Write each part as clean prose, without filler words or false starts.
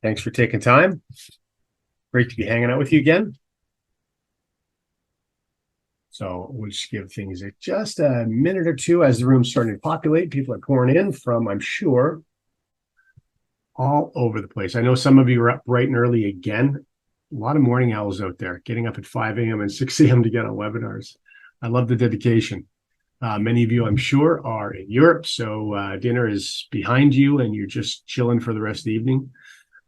Thanks for taking time. Great to be hanging out with you again. So we'll just give things just a minute or two as the room's starting to populate. People are pouring in from, I'm sure, all over the place. I know some of you are up bright and early again. A lot of morning owls out there, getting up at 5 a.m. and 6 a.m. to get on webinars. I love the dedication. Many of you, I'm sure, are in Europe, so dinner is behind you and you're just chilling for the rest of the evening.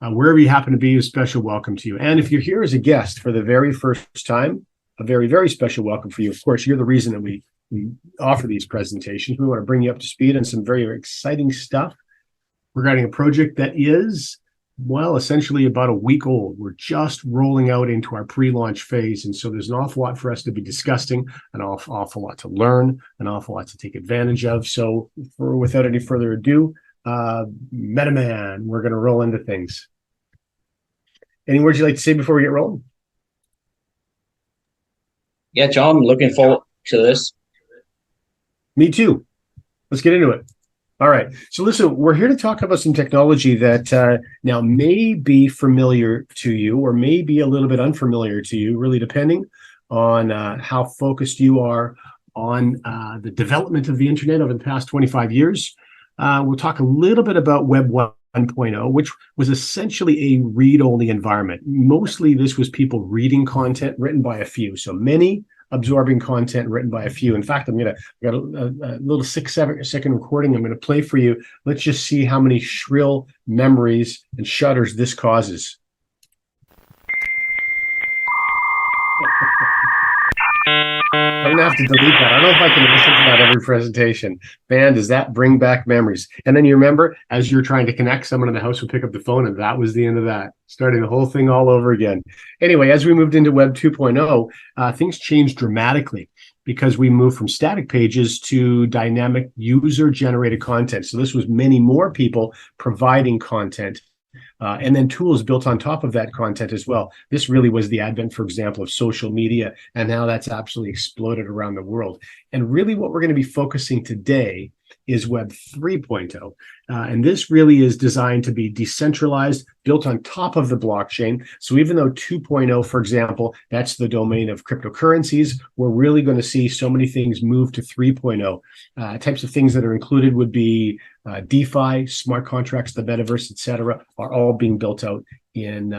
Wherever you happen to be, a special welcome to you. And if you're here as a guest for the very first time, a very, very special welcome for you. Of course, you're the reason that we offer these presentations. We want to bring you up to speed on some very, very exciting stuff regarding a project that is, well, essentially about a week old. We're just rolling out into our pre-launch phase. And so there's an awful lot for us to be discussing, an awful lot to learn, an awful lot to take advantage of. So without any further ado, MetaMan, we're going to roll into things. Any words you'd like to say before we get rolling? Yeah, John, looking forward to this. Me too. Let's get into it. All right. So listen, we're here to talk about some technology that now may be familiar to you or may be a little bit unfamiliar to you, really depending on how focused you are on the development of the internet over the past 25 years. We'll talk a little bit about Web 1.0, which was essentially a read-only environment. Mostly this was people reading content written by a few. So many absorbing content written by a few. In fact, I got a little 6-7 recording I'm going to play for you. Let's just see how many shrill memories and shudders this causes. I'm gonna have to delete that. I don't know if I can listen to that every presentation. Man, does that bring back memories? And then you remember, as you're trying to connect, someone in the house would pick up the phone, and that was the end of that, starting the whole thing all over again. Anyway, as we moved into Web 2.0, things changed dramatically because we moved from static pages to dynamic user-generated content. So this was many more people providing content. And then tools built on top of that content as well. This really was the advent, for example, of social media and how that's absolutely exploded around the world. And really what we're going to be focusing today is Web 3.0. And this really is designed to be decentralized, built on top of the blockchain. So even though 2.0, for example, that's the domain of cryptocurrencies, we're really going to see so many things move to 3.0. Types of things that are included would be DeFi, smart contracts, the Metaverse, et cetera, are all being built out in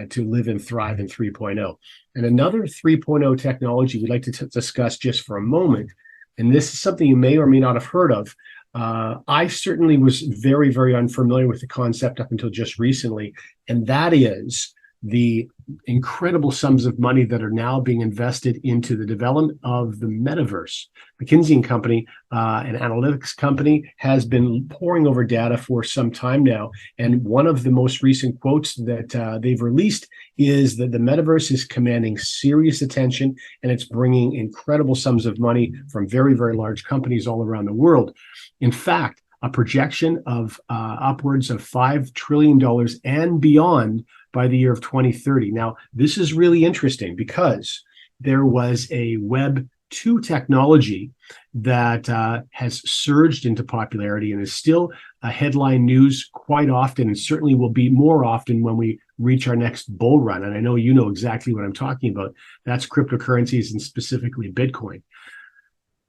to live and thrive in 3.0. And another 3.0 technology we'd like to discuss just for a moment, and this is something you may or may not have heard of. I certainly was very, very unfamiliar with the concept up until just recently, and that is the incredible sums of money that are now being invested into the development of the Metaverse. McKinsey & Company, an analytics company, has been poring over data for some time now. And one of the most recent quotes that they've released is that the Metaverse is commanding serious attention, and it's bringing incredible sums of money from very, very large companies all around the world. In fact, a projection of upwards of $5 trillion and beyond by the year of 2030. Now, this is really interesting because there was a Web 2 technology that has surged into popularity and is still a headline news quite often, and certainly will be more often when we reach our next bull run. And I know you know exactly what I'm talking about. That's cryptocurrencies and specifically Bitcoin.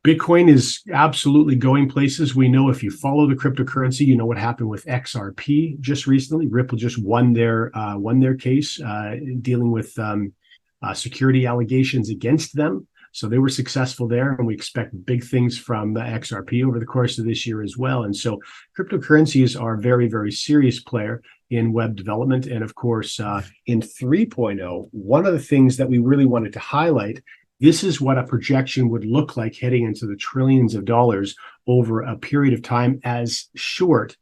Bitcoin is absolutely going places. We know if you follow the cryptocurrency, you know what happened with XRP just recently. Ripple just won their case dealing with security allegations against them. So they were successful there, and we expect big things from XRP over the course of this year as well. And so cryptocurrencies are a very, very serious player in web development. And of course, in 3.0, one of the things that we really wanted to highlight, this is what a projection would look like heading into the trillions of dollars over a period of time as short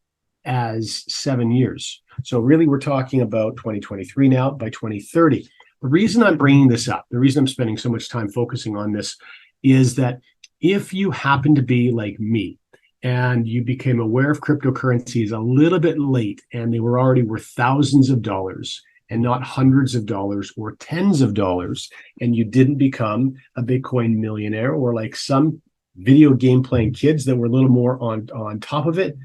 as 7 years. So really, we're talking about 2023 now, by 2030. The reason I'm bringing this up, the reason I'm spending so much time focusing on this, is that if you happen to be like me and you became aware of cryptocurrencies a little bit late and they were already worth thousands of dollars, and not hundreds of dollars or tens of dollars, and you didn't become a Bitcoin millionaire, or like some video game playing kids that were a little more on top of it,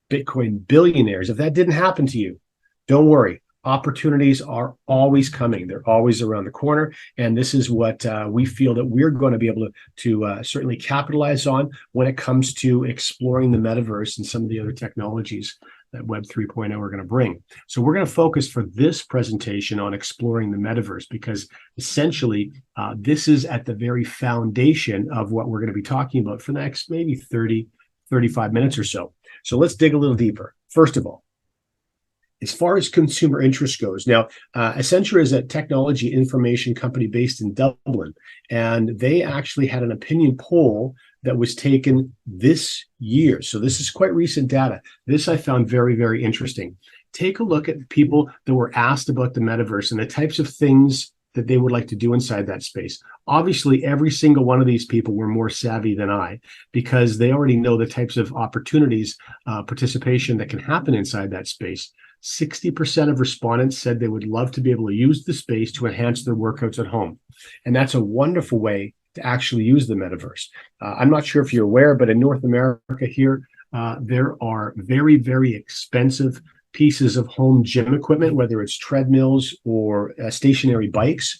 Bitcoin billionaires. If that didn't happen to you, don't worry. Opportunities are always coming. They're always around the corner. And this is what we feel that we're going to be able to certainly capitalize on when it comes to exploring the metaverse and some of the other technologies that Web 3.0 are going to bring. So we're going to focus for this presentation on exploring the metaverse, because essentially this is at the very foundation of what we're going to be talking about for the next maybe 30, 35 minutes or so. So let's dig a little deeper. First of all, as far as consumer interest goes, now, Accenture is a technology information company based in Dublin, and they actually had an opinion poll that was taken this year. So this is quite recent data. This I found very, very interesting. Take a look at people that were asked about the metaverse and the types of things that they would like to do inside that space. Obviously, every single one of these people were more savvy than I, because they already know the types of opportunities, participation that can happen inside that space. 60% of respondents said they would love to be able to use the space to enhance their workouts at home. And that's a wonderful way to actually use the metaverse. I'm not sure if you're aware, but in North America here, there are very, very expensive pieces of home gym equipment, whether it's treadmills or stationary bikes.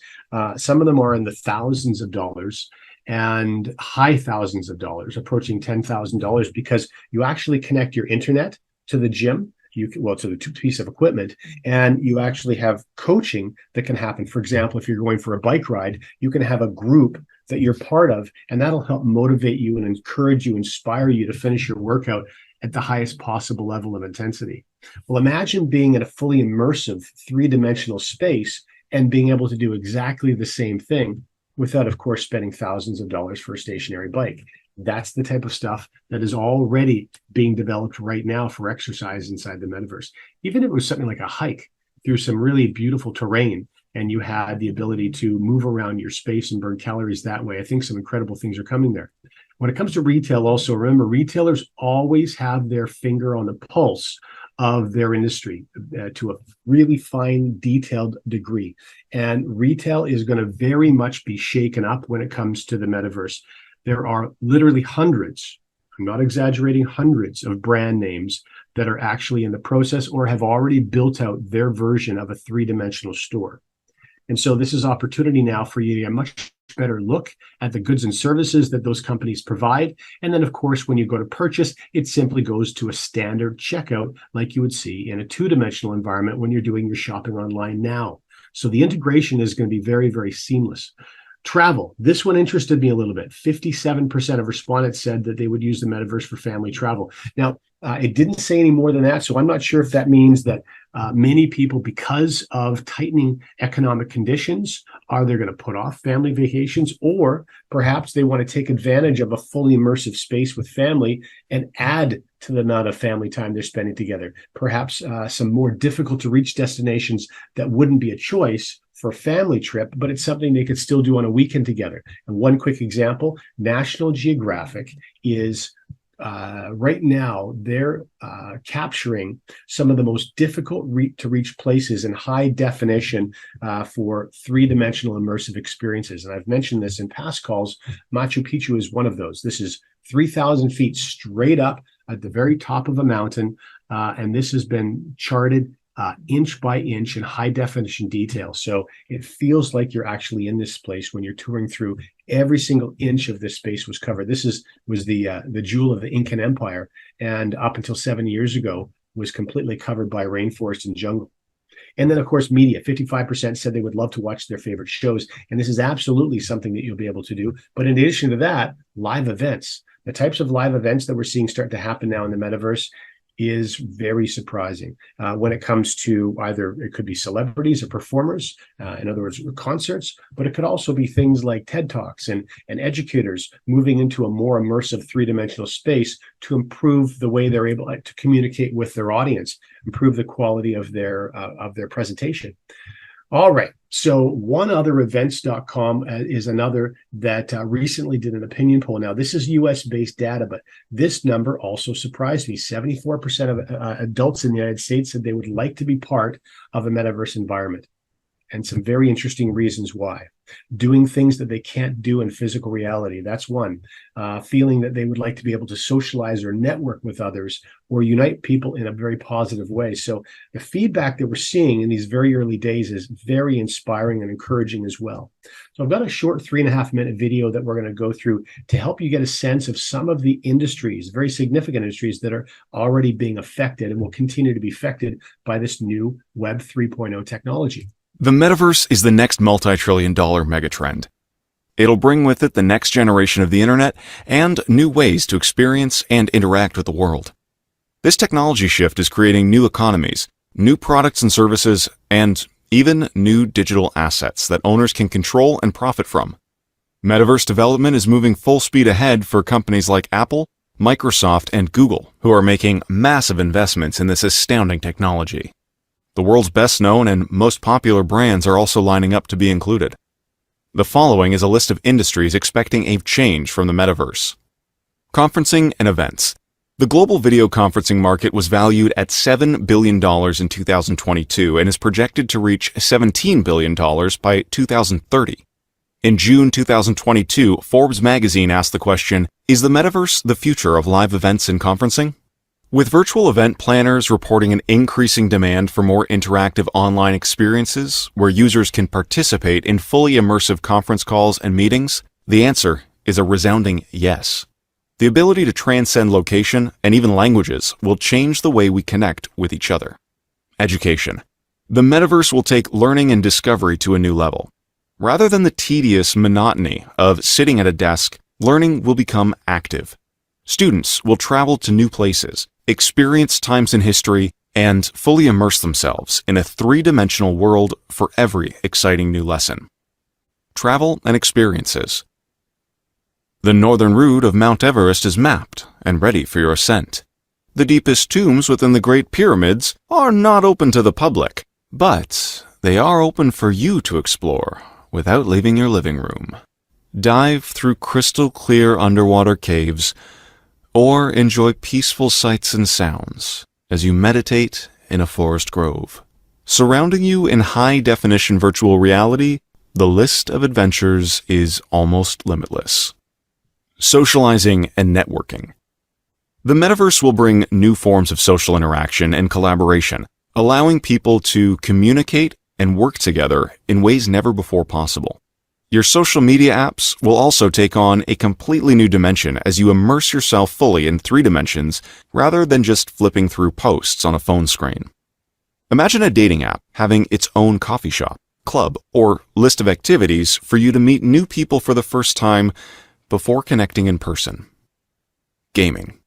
Some of them are in the thousands of dollars and high thousands of dollars, approaching $10,000, because you actually connect your internet to the gym, to the piece of equipment, and you actually have coaching that can happen. For example, if you're going for a bike ride, you can have a group that you're part of, and that'll help motivate you and encourage you, inspire you to finish your workout at the highest possible level of intensity. Well, imagine being in a fully immersive three-dimensional space and being able to do exactly the same thing without, of course, spending thousands of dollars for a stationary bike. That's the type of stuff that is already being developed right now for exercise inside the metaverse. Even if it was something like a hike through some really beautiful terrain, and you had the ability to move around your space and burn calories that way, I think some incredible things are coming there. When it comes to retail, also remember, retailers always have their finger on the pulse of their industry to a really fine, detailed degree. And retail is going to very much be shaken up when it comes to the metaverse. There are literally hundreds, I'm not exaggerating, hundreds of brand names that are actually in the process or have already built out their version of a three-dimensional store. And so this is opportunity now for you to get a much better look at the goods and services that those companies provide. And then, of course, when you go to purchase, it simply goes to a standard checkout like you would see in a two-dimensional environment when you're doing your shopping online now. So the integration is going to be very, very seamless. Travel. This one interested me a little bit. 57% of respondents said that they would use the metaverse for family travel. Now, it didn't say any more than that, so I'm not sure if that means that many people, because of tightening economic conditions, are they going to put off family vacations, or perhaps they want to take advantage of a fully immersive space with family and add to the amount of family time they're spending together. Perhaps some more difficult to reach destinations that wouldn't be a choice for a family trip, but it's something they could still do on a weekend together. And one quick example, National Geographic is right now, they're capturing some of the most difficult to reach places in high definition for three-dimensional immersive experiences. And I've mentioned this in past calls. Machu Picchu is one of those. This is 3,000 feet straight up at the very top of a mountain. And this has been charted inch by inch in high definition detail. So it feels like you're actually in this place when you're touring through. Every single inch of this space was covered. This was the jewel of the Incan Empire, and up until 7 years ago was completely covered by rainforest and jungle. And then, of course, media. 55% said they would love to watch their favorite shows, and this is absolutely something that you'll be able to do. But in addition to that, live events. The types of live events that we're seeing start to happen now in the metaverse is very surprising when it comes to either it could be celebrities or performers, in other words, concerts, but it could also be things like TED Talks and educators moving into a more immersive three-dimensional space to improve the way they're able to communicate with their audience, improve the quality of their presentation. All right. So one other events.com is another that recently did an opinion poll. Now, this is US-based data, but this number also surprised me. 74% of adults in the United States said they would like to be part of a metaverse environment, and some very interesting reasons why. doing things that they can't do in physical reality. That's one. Feeling that they would like to be able to socialize or network with others or unite people in a very positive way. So the feedback that we're seeing in these very early days is very inspiring and encouraging as well. So I've got a short 3.5-minute video that we're going to go through to help you get a sense of some of the industries, very significant industries that are already being affected and will continue to be affected by this new Web 3.0 technology. The metaverse is the next multi-trillion-dollar megatrend. It'll bring with it the next generation of the internet and new ways to experience and interact with the world. This technology shift is creating new economies, new products and services, and even new digital assets that owners can control and profit from. Metaverse development is moving full speed ahead for companies like Apple, Microsoft, and Google, who are making massive investments in this astounding technology. The world's best known and most popular brands are also lining up to be included. The following is a list of industries expecting a change from the metaverse. Conferencing and events. The global video conferencing market was valued at $7 billion in 2022 and is projected to reach $17 billion by 2030. In June 2022, Forbes magazine asked the question, "Is the metaverse the future of live events and conferencing?" With virtual event planners reporting an increasing demand for more interactive online experiences where users can participate in fully immersive conference calls and meetings, the answer is a resounding yes. The ability to transcend location and even languages will change the way we connect with each other. Education. The metaverse will take learning and discovery to a new level. Rather than the tedious monotony of sitting at a desk, learning will become active. Students will travel to new places, experience times in history, and fully immerse themselves in a three-dimensional world for every exciting new lesson. Travel and experiences. The northern route of Mount Everest is mapped and ready for your ascent. The deepest tombs within the Great Pyramids are not open to the public, but they are open for you to explore without leaving your living room. Dive through crystal-clear underwater caves, or enjoy peaceful sights and sounds as you meditate in a forest grove. Surrounding you in high-definition virtual reality, the list of adventures is almost limitless. Socializing and networking. The metaverse will bring new forms of social interaction and collaboration, allowing people to communicate and work together in ways never before possible. Your social media apps will also take on a completely new dimension as you immerse yourself fully in 3 dimensions rather than just flipping through posts on a phone screen. Imagine a dating app having its own coffee shop, club, or list of activities for you to meet new people for the first time before connecting in person. Gaming.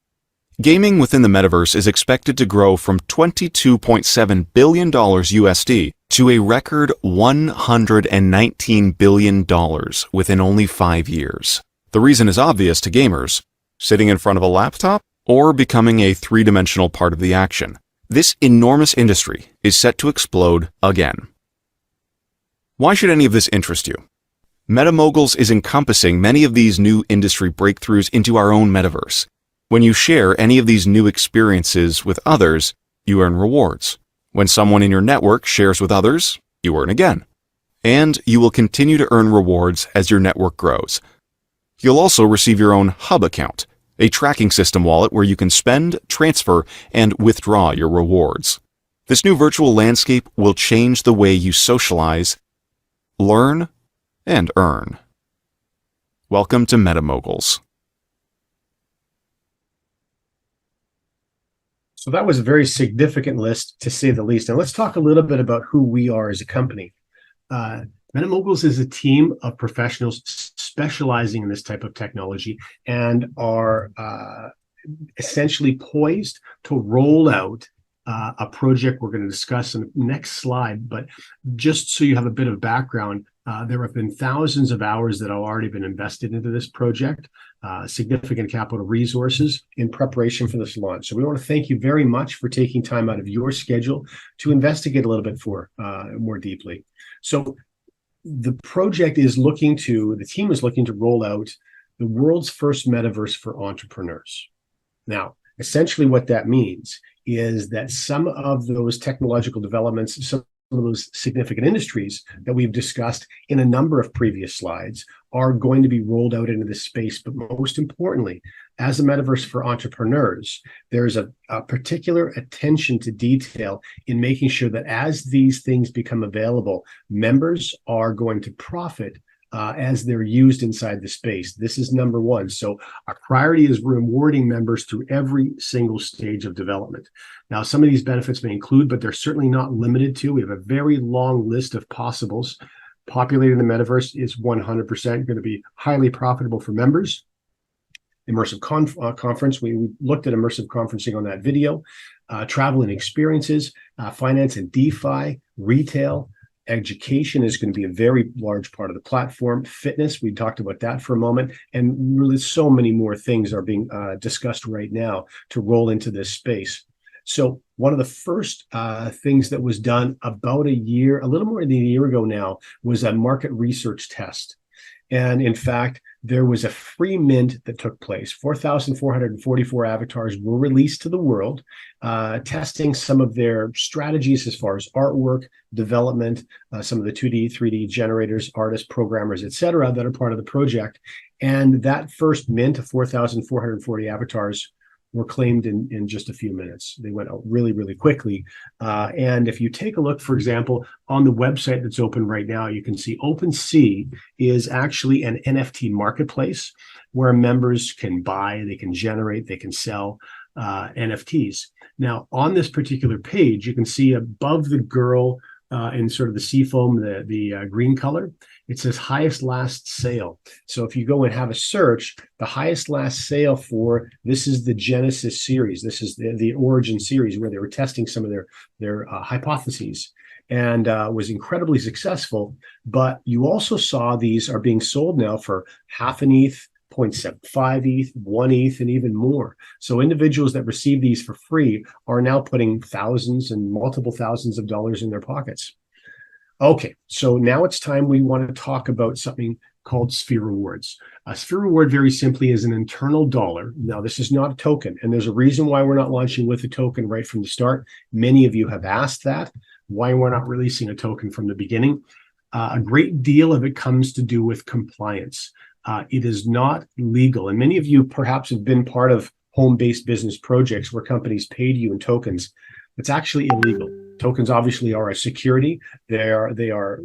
Gaming within the metaverse is expected to grow from $22.7 billion USD to a record $119 billion within only 5 years. The reason is obvious to gamers: sitting in front of a laptop or becoming a 3-dimensional part of the action. This enormous industry is set to explode again. Why should any of this interest you? MetaMoguls is encompassing many of these new industry breakthroughs into our own metaverse. When you share any of these new experiences with others, you earn rewards. When someone in your network shares with others, you earn again. And you will continue to earn rewards as your network grows. You'll also receive your own hub account, a tracking system wallet where you can spend, transfer, and withdraw your rewards. This new virtual landscape will change the way you socialize, learn, and earn. Welcome to MetaMoguls. So that was a very significant list, to say the least. And let's talk a little bit about who we are as a company. MetaMoguls is a team of professionals specializing in this type of technology and are essentially poised to roll out a project we're going to discuss in the next slide. But just so you have a bit of background, there have been thousands of hours that have already been invested into this project, significant capital resources in preparation for this launch. So we want to thank you very much for taking time out of your schedule to investigate a little bit more deeply. So the team is looking to roll out the world's first metaverse for entrepreneurs. Now, essentially what that means is that some of those technological developments, some of those significant industries that we've discussed in a number of previous slides are going to be rolled out into this space. But most importantly, as a metaverse for entrepreneurs, there's a particular attention to detail in making sure that as these things become available, members are going to profit as they're used inside the space. This is number one. So our priority is rewarding members through every single stage of development. Now, some of these benefits may include, but they're certainly not limited to. We have a very long list of possibles. Populating the metaverse is 100% going to be highly profitable for members. Immersive conference, we looked at immersive conferencing on that video. Travel and experiences, finance and DeFi, retail, education is going to be a very large part of the platform. Fitness, we talked about that for a moment. And really so many more things are being discussed right now to roll into this space. So one of the first things that was done about a little more than a year ago now, was a market research test. And in fact, there was a free mint that took place. 4,444 avatars were released to the world, testing some of their strategies as far as artwork, development, some of the 2D, 3D generators, artists, programmers, etc., that are part of the project. And that first mint of 4,440 avatars were claimed in just a few minutes. They went out really, really quickly. And if you take a look, for example, on the website that's open right now, you can see OpenSea is actually an NFT marketplace where members can buy, they can generate, they can sell NFTs. Now, on this particular page, you can see above the girl in sort of the seafoam, the green color, it says highest last sale. So if you go and have a search, the highest last sale for this is the Genesis series. This is the Origin series where they were testing some of their hypotheses, and was incredibly successful. But you also saw these are being sold now for half an ETH, 0.75 ETH, 1 ETH, and even more. So individuals that receive these for free are now putting thousands and multiple thousands of dollars in their pockets. Okay, so now it's time we want to talk about something called Sphere Rewards. A Sphere Reward, very simply, is an internal dollar. Now, this is not a token, and there's a reason why we're not launching with a token right from the start. Many of you have asked that, why we're not releasing a token from the beginning. A great deal of it comes to do with compliance. It is not legal, and many of you perhaps have been part of home-based business projects where companies paid you in tokens. It's actually illegal. Tokens obviously are a security. They are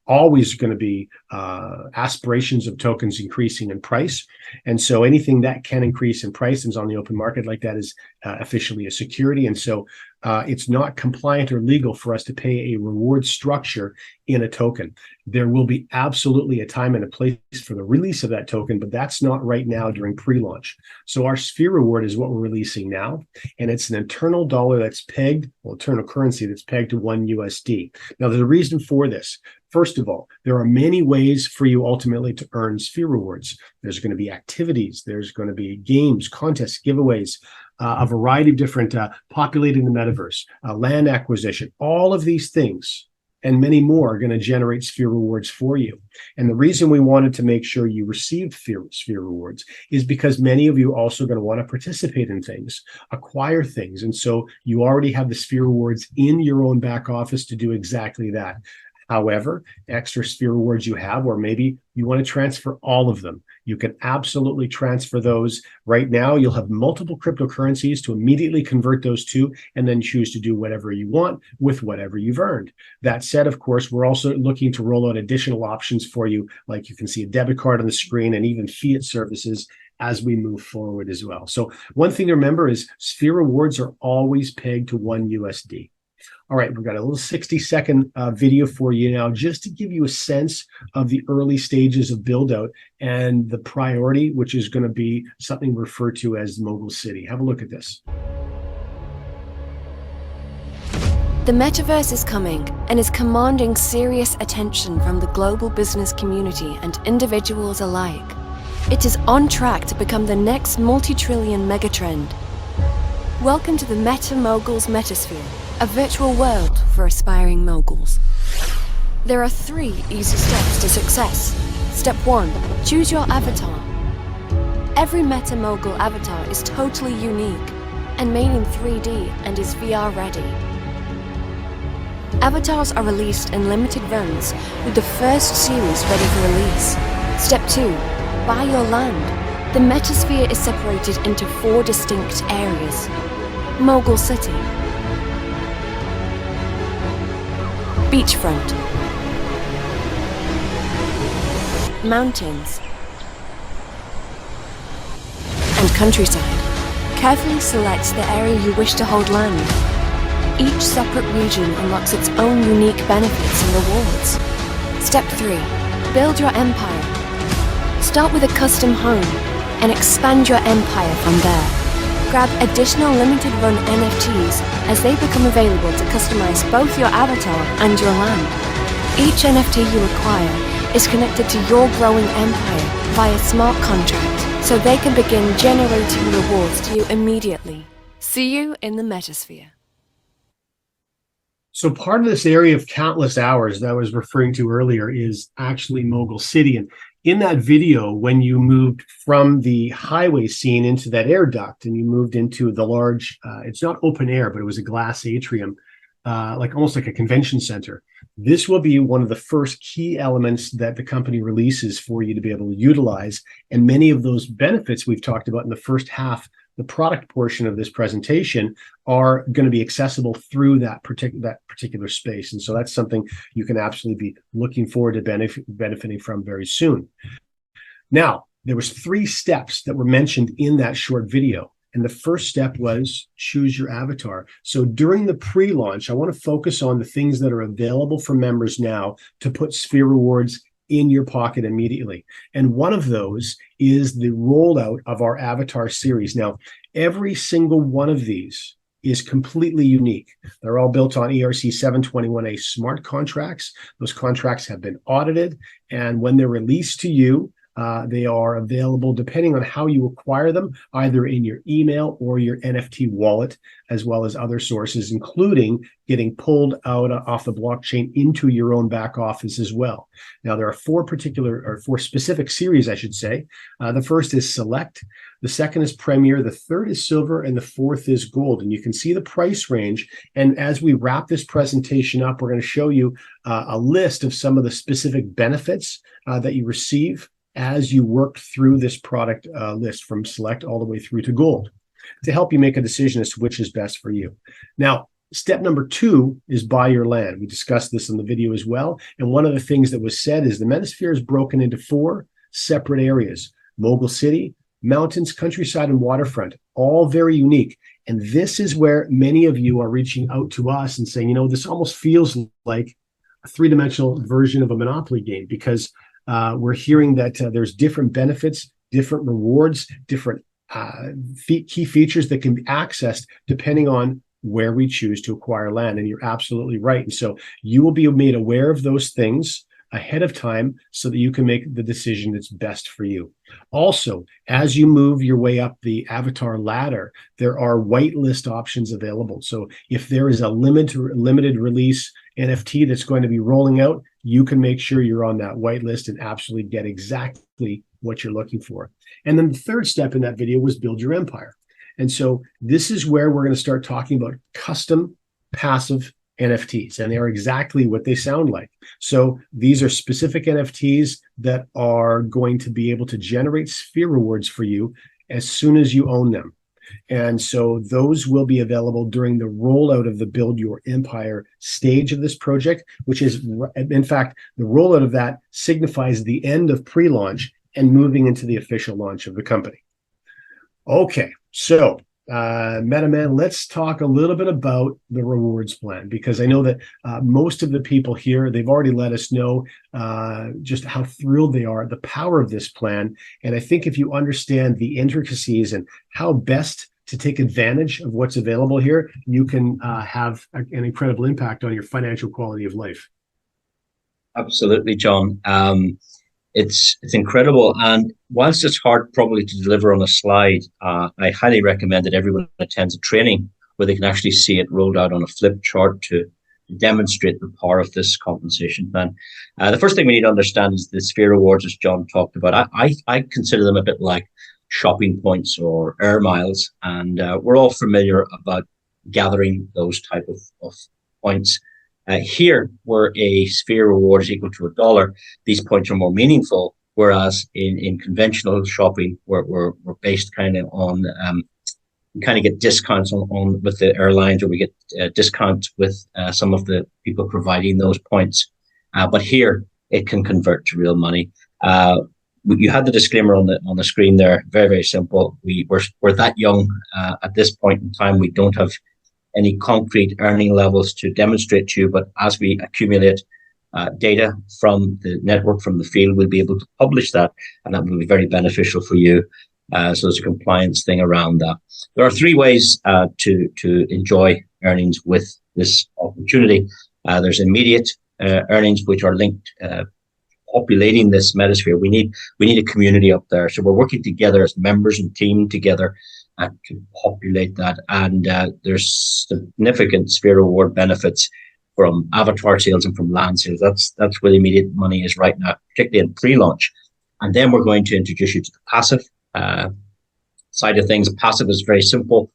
always going to be aspirations of tokens increasing in price, and so anything that can increase in price and is on the open market like that is officially a security. And so it's not compliant or legal for us to pay a reward structure in a token. There will be absolutely a time and a place for the release of that token, but that's not right now during pre-launch. So our Sphere Reward is what we're releasing now, and it's an internal dollar that's pegged, well, internal currency that's pegged to $1 USD. Now, there's a reason for this. First of all, there are many ways for you ultimately to earn Sphere Rewards. There's going to be activities, there's going to be games, contests, giveaways, a variety of different populating the metaverse, land acquisition, all of these things and many more are going to generate Sphere Rewards for you. And the reason we wanted to make sure you received Sphere Rewards is because many of you are also going to want to participate in things, acquire things. And so you already have the Sphere Rewards in your own back office to do exactly that. However, extra Sphere Rewards you have, or maybe you want to transfer all of them, you can absolutely transfer those. Right now, you'll have multiple cryptocurrencies to immediately convert those to, and then choose to do whatever you want with whatever you've earned. That said, of course, we're also looking to roll out additional options for you, like you can see a debit card on the screen and even fiat services as we move forward as well. So one thing to remember is Sphere Rewards are always pegged to $1 USD. All right, we've got a little 60-second video for you now, just to give you a sense of the early stages of build-out and the priority, which is going to be something referred to as Mogul City. Have a look at this. The metaverse is coming and is commanding serious attention from the global business community and individuals alike. It is on track to become the next multi-trillion megatrend. Welcome to the MetaMogul's Metasphere, a virtual world for aspiring moguls. There are 3 easy steps to success. Step 1, choose your avatar. Every MetaMogul avatar is totally unique and made in 3D and is VR ready. Avatars are released in limited runs, with the first series ready for release. Step 2. Buy your land. The Metasphere is separated into 4 distinct areas. Mogul City, Beachfront, Mountains, and Countryside. Carefully select the area you wish to hold land. Each separate region unlocks its own unique benefits and rewards. Step 3. Build your empire. Start with a custom home and expand your empire from there. Grab additional limited run NFTs as they become available to customize both your avatar and your land. Each NFT you acquire is connected to your growing empire via smart contract, so they can begin generating rewards to you immediately. See you in the Metasphere. So part of this area of countless hours that I was referring to earlier is actually Mogul City. And in that video, when you moved from the highway scene into that air duct and you moved into the large, it's not open air, but it was a glass atrium, almost like a convention center. This will be one of the first key elements that the company releases for you to be able to utilize. And many of those benefits we've talked about in the first half, the product portion of this presentation, are going to be accessible through that particular space. And so that's something you can absolutely be looking forward to benefiting from very soon. Now, there was 3 steps that were mentioned in that short video. And the first step was choose your avatar. So during the pre-launch, I want to focus on the things that are available for members now to put Sphere rewards in your pocket immediately. And one of those is the rollout of our avatar series. Now, every single one of these is completely unique. They're all built on ERC 721A smart contracts. Those contracts have been audited, and when they're released to you, they are available depending on how you acquire them, either in your email or your NFT wallet, as well as other sources, including getting pulled out off the blockchain into your own back office as well. Now, there are 4 specific series, I should say. The first is Select, the second is Premier, the third is Silver, and the fourth is Gold. And you can see the price range. And as we wrap this presentation up, we're going to show you a list of some of the specific benefits that you receive as you work through this product list from Select all the way through to Gold to help you make a decision as to which is best for you. Now, step number 2 is buy your land. We discussed this in the video as well. And one of the things that was said is the Metasphere is broken into 4 separate areas: Mogul City, Mountains, Countryside, and Waterfront, all very unique. And this is where many of you are reaching out to us and saying, this almost feels like a 3-dimensional version of a Monopoly game, because we're hearing that there's different benefits, different rewards, different key features that can be accessed depending on where we choose to acquire land. And you're absolutely right. And so you will be made aware of those things ahead of time so that you can make the decision that's best for you. Also, as you move your way up the avatar ladder, there are whitelist options available. So if there is a limited release NFT that's going to be rolling out, you can make sure you're on that whitelist and absolutely get exactly what you're looking for. And then the third step in that video was build your empire. And so this is where we're going to start talking about custom passive NFTs, and they are exactly what they sound like. So these are specific NFTs that are going to be able to generate Sphere rewards for you as soon as you own them. And so those will be available during the rollout of the Build Your Empire stage of this project, which is, in fact, the rollout of that signifies the end of pre-launch and moving into the official launch of the company. Okay, so MetaMan, let's talk a little bit about the rewards plan, because I know that most of the people here, they've already let us know just how thrilled they are at the power of this plan. And I think if you understand the intricacies and how best to take advantage of what's available here, you can have an incredible impact on your financial quality of life. Absolutely, John. It's incredible. And whilst it's hard probably to deliver on a slide, I highly recommend that everyone attends a training where they can actually see it rolled out on a flip chart to demonstrate the power of this compensation plan. The first thing we need to understand is the Sphere rewards, as John talked about. I consider them a bit like shopping points or air miles. And we're all familiar about gathering those type of points. Here, where a sphere reward is equal to $1, these points are more meaningful. Whereas in conventional shopping, we're based kind of on we kind of get discounts on with the airlines, or we get discounts with some of the people providing those points. But here, it can convert to real money. You had the disclaimer on the screen there. Very, very simple. We're that young at this point in time. We don't have any concrete earning levels to demonstrate to you, but as we accumulate data from the network, from the field, we'll be able to publish that, and that will be very beneficial for you. So there's a compliance thing around that. There are 3 ways to enjoy earnings with this opportunity. There's immediate earnings, which are linked populating this metasphere. We need a community up there, so we're working together as members and team together to populate that. And there's significant sphere reward benefits from avatar sales and from land sales. That's where the immediate money is right now, particularly in pre-launch. And then we're going to introduce you to the passive side of things. Passive is very simple.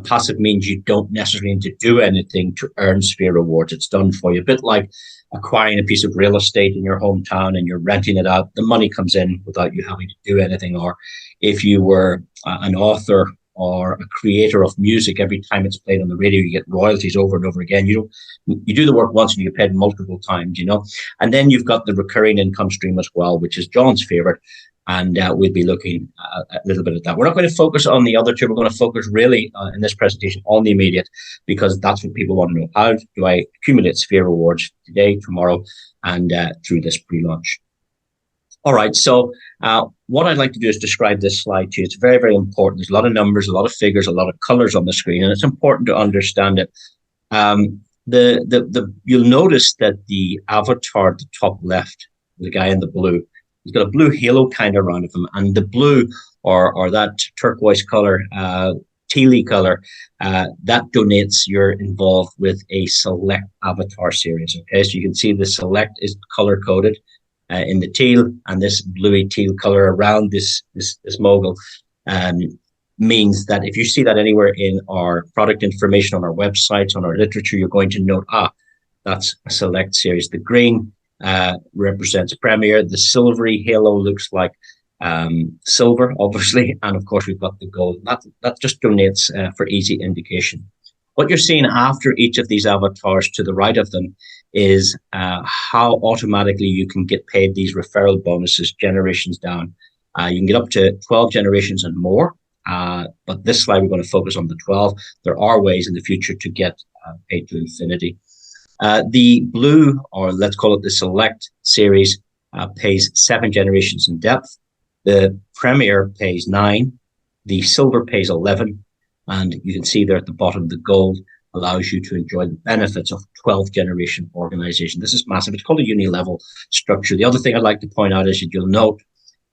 Passive means you don't necessarily need to do anything to earn sphere rewards. It's done for you. A bit like acquiring a piece of real estate in your hometown and you're renting it out. The money comes in without you having to do anything. Or if you were an author or a creator of music, every time it's played on the radio, you get royalties over and over again. You do the work once and you get paid multiple times, And then you've got the recurring income stream as well, which is John's favorite. And we'll be looking a little bit at that. We're not going to focus on the other 2. We're going to focus really in this presentation on the immediate, because that's what people want to know. How do I accumulate sphere rewards today, tomorrow, and through this pre-launch? All right, so what I'd like to do is describe this slide to you. It's very, very important. There's a lot of numbers, a lot of figures, a lot of colors on the screen, and it's important to understand it. You'll notice that the avatar at the top left, the guy in the blue, he's got a blue halo kind of around him, and the blue or that turquoise color, tealy color, that donates you're involved with a select avatar series. Okay, so you can see the select is color coded in the teal, and this bluey teal color around this mogul means that if you see that anywhere in our product information, on our websites, on our literature, you're going to note, that's a select series. The green represents Premier. The silvery halo looks like silver, obviously, and of course we've got the gold. That just donates for easy indication. What you're seeing after each of these avatars to the right of them is how automatically you can get paid these referral bonuses generations down. You can get up to 12 generations and more, but this slide we're going to focus on the 12. There are ways in the future to get paid to infinity. The blue, or let's call it the select series, pays 7 generations in depth. The Premier pays 9. The silver pays 11. And you can see there at the bottom, the gold allows you to enjoy the benefits of 12th generation organization. This is massive. It's called a uni-level structure. The other thing I'd like to point out is that you'll note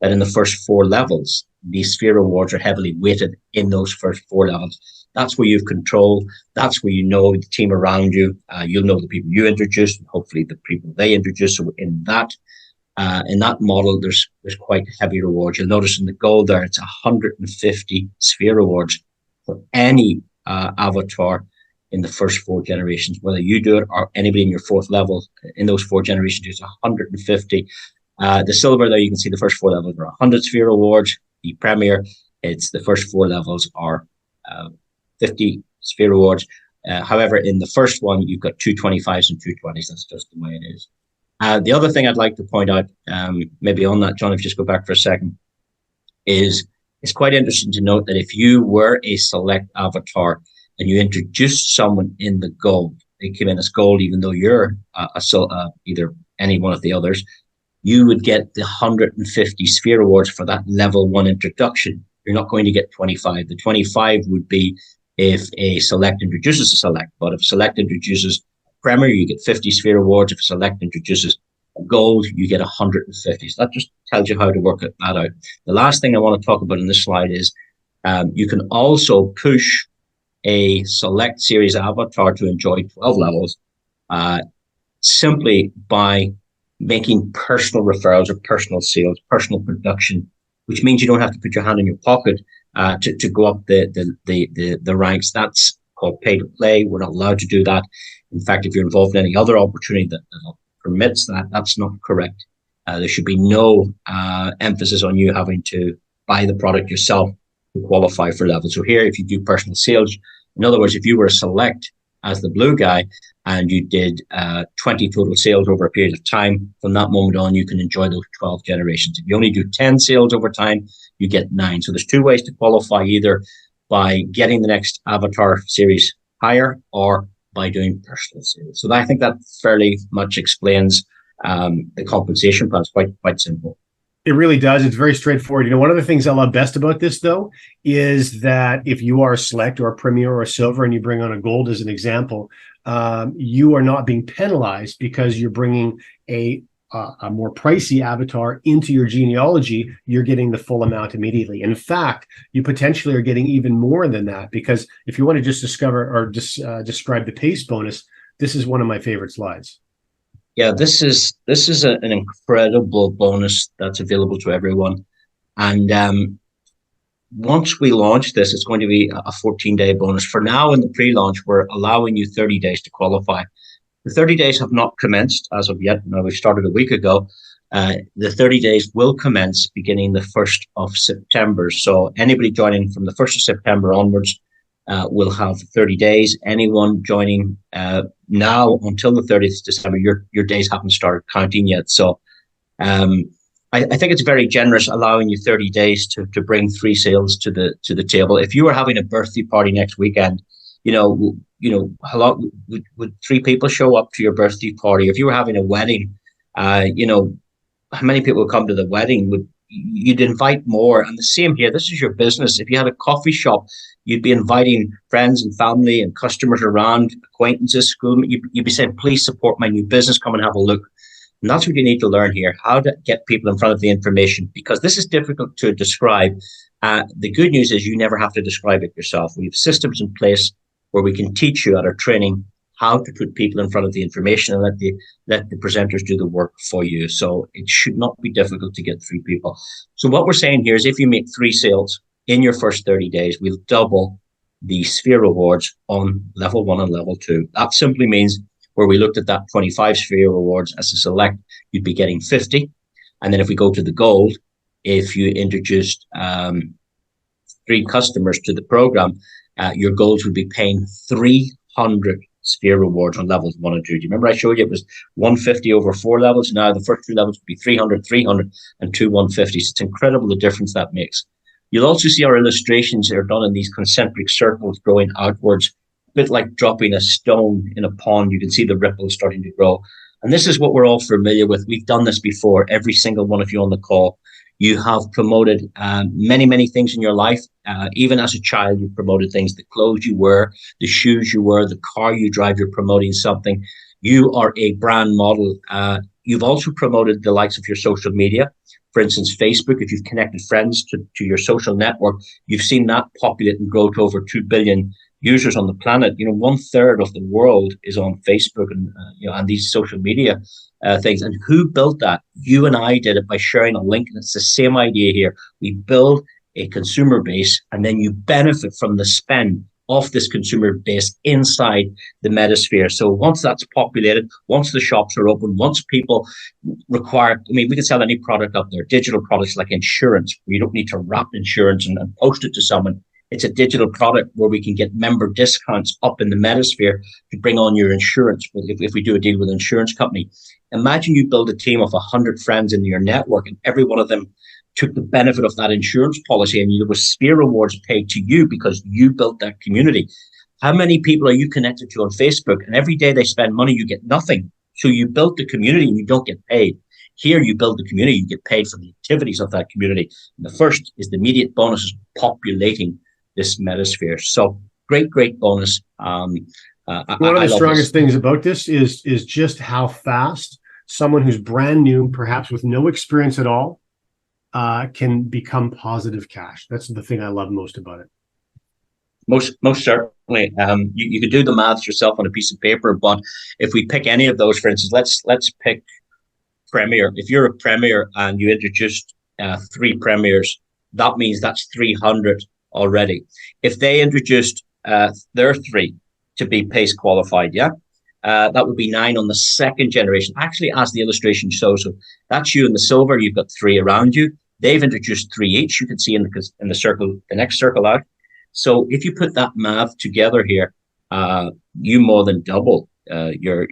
that in the first 4 levels, these sphere rewards are heavily weighted in those first 4 levels. That's where you've control. That's where you know the team around you. You'll know the people you introduce, and hopefully the people they introduce. So in that model, there's quite heavy rewards. You'll notice in the gold there, it's 150 sphere rewards for any avatar in the first 4 generations. Whether you do it or anybody in your 4th level in those 4 generations, it's 150. The silver there, you can see the first 4 levels are 100 sphere rewards. The Premier, it's the first 4 levels are 50 sphere rewards. However, in the first one, you've got 225s and 220s. That's just the way it is. The other thing I'd like to point out, maybe on that, John, if you just go back for a second, is it's quite interesting to note that if you were a select avatar and you introduced someone in the gold, they came in as gold, even though you're either any one of the others, you would get the 150 sphere rewards for that level 1 introduction. You're not going to get 25. The 25 would be if a select introduces a select, but if select introduces Premier, you get 50 sphere rewards. If a select introduces gold, you get 150. So that just tells you how to work that out. The last thing I want to talk about in this slide is you can also push a select series avatar to enjoy 12 levels simply by making personal referrals or personal sales, personal production, which means you don't have to put your hand in your pocket to go up the ranks. That's called pay to play. We're not allowed to do that. In fact, if you're involved in any other opportunity that permits that, that's not correct. There should be no emphasis on you having to buy the product yourself to qualify for level. So here, if you do personal sales, in other words, if you were a select as the blue guy and you did 20 total sales over a period of time, from that moment on, you can enjoy those 12 generations. If you only do 10 sales over time, you get 9. So there's 2 ways to qualify, either by getting the next avatar series higher or by doing personal sales. So I think that fairly much explains the compensation plan. It's quite simple. It really does. It's very straightforward. One of the things I love best about this, though, is that if you are a select or a premier or a silver and you bring on a gold as an example, you are not being penalized because you're bringing a more pricey avatar into your genealogy. You're getting the full amount immediately. In fact, you potentially are getting even more than that, because if you want to just discover or describe the pace bonus, this is one of my favorite slides. Yeah, this is an incredible bonus that's available to everyone. And once we launch this, it's going to be a 14-day bonus. For now, in the pre-launch, we're allowing you 30 days to qualify. The 30 days have not commenced as of yet. No, we started a week ago. The 30 days will commence beginning the 1st of September. So anybody joining from the 1st of September onwards will have 30 days. Anyone joining now until the 30th of December, your days haven't started counting yet. So I think it's very generous, allowing you 30 days to bring 3 sales to the table. If you were having a birthday party next weekend, how long would 3 people show up to your birthday party? If you were having a wedding, how many people would come to the wedding? You'd invite more. And the same here. This is your business. If you had a coffee shop, you'd be inviting friends and family and customers around, acquaintances, school. You'd be saying, please support my new business. Come and have a look. And that's what you need to learn here, how to get people in front of the information, because this is difficult to describe. The good news is you never have to describe it yourself. We have systems in place where we can teach you at our training how to put people in front of the information and let the presenters do the work for you. So it should not be difficult to get 3 people. So what we're saying here is if you make 3 sales in your first 30 days, we'll double the sphere rewards on level 1 and level 2. That simply means where we looked at that 25 sphere rewards as a select, you'd be getting 50. And then if we go to the gold, if you introduced 3 customers to the program, your goals would be paying 300 sphere rewards on levels 1 and 2. Do you remember I showed you it was 150 over 4 levels? Now the first 2 levels would be 300, 300, and 2 150s. It's incredible the difference that makes. You'll also see our illustrations that are done in these concentric circles going outwards, a bit like dropping a stone in a pond. You can see the ripples starting to grow. And this is what we're all familiar with. We've done this before. Every single one of you on the call. You have promoted many, many things in your life. Even as a child, you promoted things, the clothes you wear, the shoes you wear, the car you drive, you're promoting something. You are a brand model. You've also promoted the likes of your social media. For instance, Facebook, if you've connected friends to your social network, you've seen that populate and grow to over 2 billion users on the planet. 1/3 of the world is on Facebook and these social media things. And who built that? You and I did it by sharing a link. And it's the same idea here. We build a consumer base, and then you benefit from the spend of this consumer base inside the metasphere. So once that's populated, once the shops are open, once people require, we can sell any product up there, digital products like insurance, where you don't need to wrap insurance and post it to someone. It's a digital product where we can get member discounts up in the metasphere to bring on your insurance. If we do a deal with an insurance company, imagine you build a team of 100 friends in your network, and every one of them took the benefit of that insurance policy, and there was sphere rewards paid to you because you built that community. How many people are you connected to on Facebook? And every day they spend money, you get nothing. So you built the community and you don't get paid. Here you build the community, you get paid for the activities of that community. And the first is the immediate bonus is populating this metasphere. So great bonus. One of the strongest things about this is just how fast someone who's brand new, perhaps with no experience at all, can become positive cash. That's the thing I love most about it. Most certainly. You could do the maths yourself on a piece of paper, but if we pick any of those, for instance, let's pick Premier. If you're a Premier and you introduced 3 Premiers, that means that's 300 already. If they introduced there are 3 to be PACE qualified. Yeah. That would be 9 on the second generation, actually, as the illustration shows. So that's you in the silver. You've got 3 around you. They've introduced 3 each. You can see in the circle, the next circle out. So if you put that math together here, you more than double your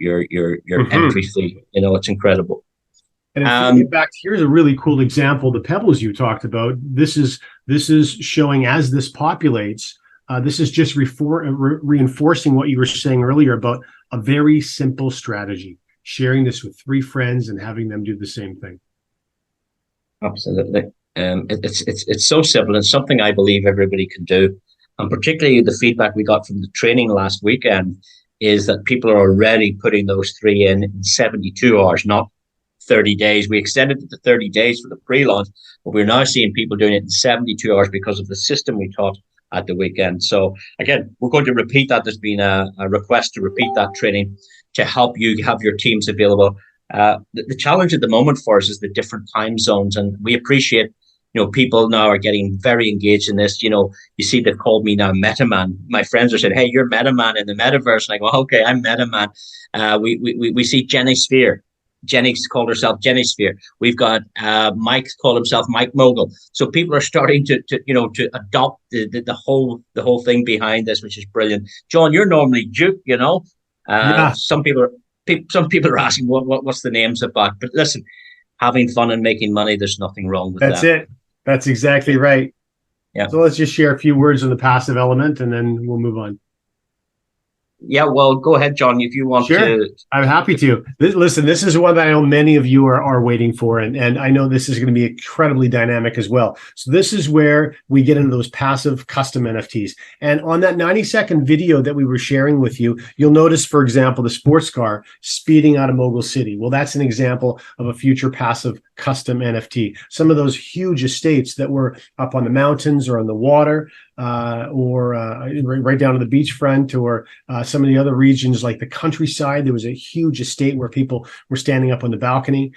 entry fee. You know, it's incredible. And if you get back, here's a really cool example. The pebbles you talked about. This is showing as this populates. This is just reinforcing what you were saying earlier about a very simple strategy, sharing this with 3 friends and having them do the same thing. Absolutely. It's so simple and something I believe everybody can do. And particularly the feedback we got from the training last weekend is that people are already putting those 3 in 72 hours, not 30 days. We extended it to 30 days for the pre-launch, but we're now seeing people doing it in 72 hours because of the system we taught at the weekend. So again, we're going to repeat that. There's been a request to repeat that training to help you have your teams available. The challenge at the moment for us is the different time zones, and we appreciate, you know, people now are getting very engaged in this. You know, you see they've called me now MetaMan. My friends are saying, "Hey, you're MetaMan in the metaverse." And I go, "Okay, I'm MetaMan." We see Jenny Sphere. Jenny's called herself Jenny Sphere. We've got Mike's called himself Mike Mogul. So people are starting to adopt the whole thing behind this, which is brilliant. John, you're normally Duke, you know. Yeah. Some people are asking what's the names about, but listen, having fun and making money, there's nothing wrong with that. That's it. That's exactly right. Yeah. So let's just share a few words on the passive element, and then we'll move on. Yeah, well, go ahead, John, if you want to. I'm happy to. Listen, this is one that I know many of you are waiting for, and I know this is going to be incredibly dynamic as well. So this is where we get into those passive custom NFTs. And on that 90-second video that we were sharing with you, you'll notice, for example, the sports car speeding out of Mogul City. Well, that's an example of a future passive custom NFT. Some of those huge estates that were up on the mountains or on the water, or right down to the beachfront, or some of the other regions like the countryside. There was a huge estate where people were standing up on the balcony.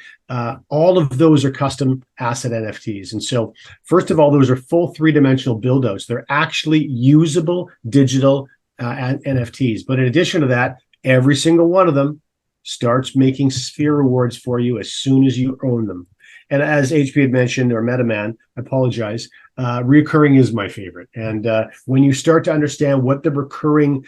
All of those are custom asset NFTs. And so, first of all, those are full 3-dimensional build-outs. They're actually usable digital NFTs. But in addition to that, every single one of them starts making sphere rewards for you as soon as you own them. And as HP had mentioned, or MetaMan, I apologize, recurring is my favorite. And when you start to understand what the recurring,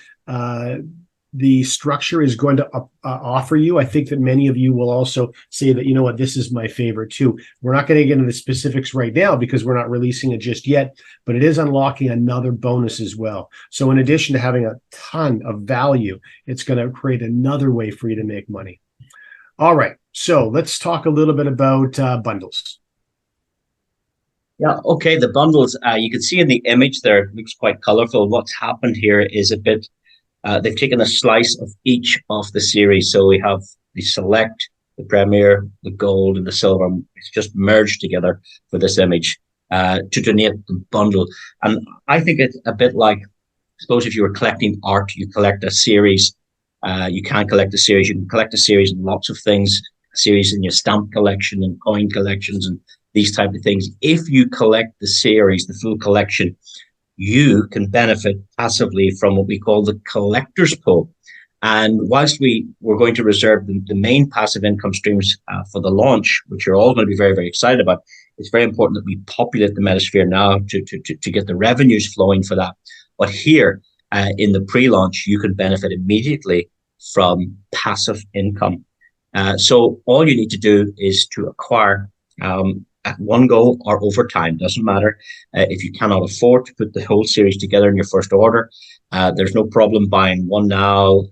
the structure is going to offer you, I think that many of you will also say that, you know what, this is my favorite too. We're not going to get into the specifics right now because we're not releasing it just yet, but it is unlocking another bonus as well. So in addition to having a ton of value, it's going to create another way for you to make money. All right. So let's talk a little bit about bundles. Yeah, okay, the bundles, you can see in the image there, it looks quite colorful. What's happened here is a bit, they've taken a slice of each of the series. So we have the Select, the Premier, the Gold, and the Silver. It's just merged together for this image to donate the bundle. And I think it's a bit like, suppose if you were collecting art, you collect a series. You can't collect a series. You can collect a series in lots of things, a series in your stamp collection and coin collections and these type of things. If you collect the series, the full collection, you can benefit passively from what we call the collector's pool. And whilst we're going to reserve the main passive income streams for the launch, which you're all going to be very, very excited about, it's very important that we populate the Metasphere now to get the revenues flowing for that. But here in the pre-launch, you can benefit immediately from passive income. So all you need to do is to acquire at one go or over time, doesn't matter. If you cannot afford to put the whole series together in your first order, there's no problem buying one now,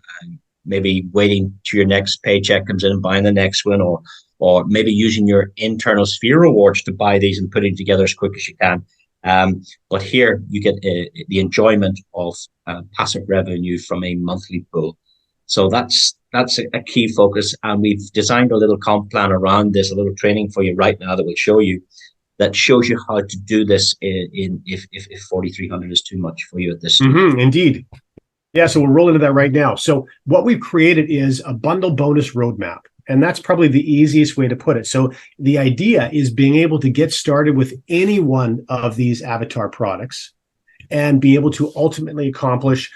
maybe waiting till your next paycheck comes in and buying the next one, or maybe using your internal sphere rewards to buy these and putting together as quick as you can. But here you get the enjoyment of passive revenue from a monthly pool. So that's a key focus, and we've designed a little comp plan around this, a little training for you right now that we'll show you, that shows you how to do this if 4,300 is too much for you at this stage. Indeed. Yeah, so we'll roll into that right now. So what we've created is a bundle bonus roadmap, and that's probably the easiest way to put it. So the idea is being able to get started with any one of these avatar products and be able to ultimately accomplish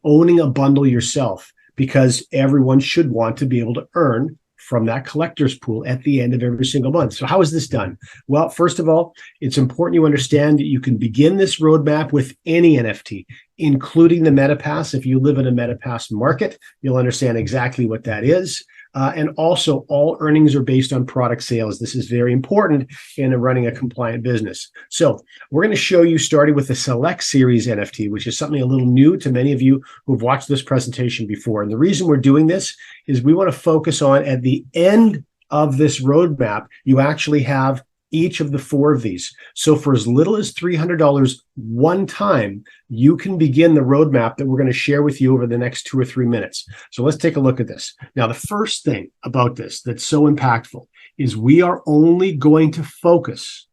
owning a bundle yourself, because everyone should want to be able to earn from that collector's pool at the end of every single month. So how is this done? Well, first of all, it's important you understand that you can begin this roadmap with any NFT, including the MetaPass. If you live in a MetaPass market, you'll understand exactly what that is. And also, all earnings are based on product sales. This is very important in running a compliant business. So we're going to show you, starting with the Select Series NFT, which is something a little new to many of you who've watched this presentation before. And the reason we're doing this is we want to focus on, at the end of this roadmap, you actually have each of the 4 of these. So for as little as $300 one time, you can begin the roadmap that we're going to share with you over the next 2 or 3 minutes. So let's take a look at this. Now, the first thing about this that's so impactful is we are only going to focus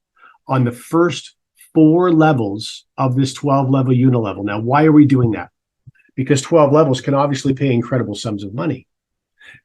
on the first 4 levels of this 12-level unilevel. Now, why are we doing that? Because 12 levels can obviously pay incredible sums of money.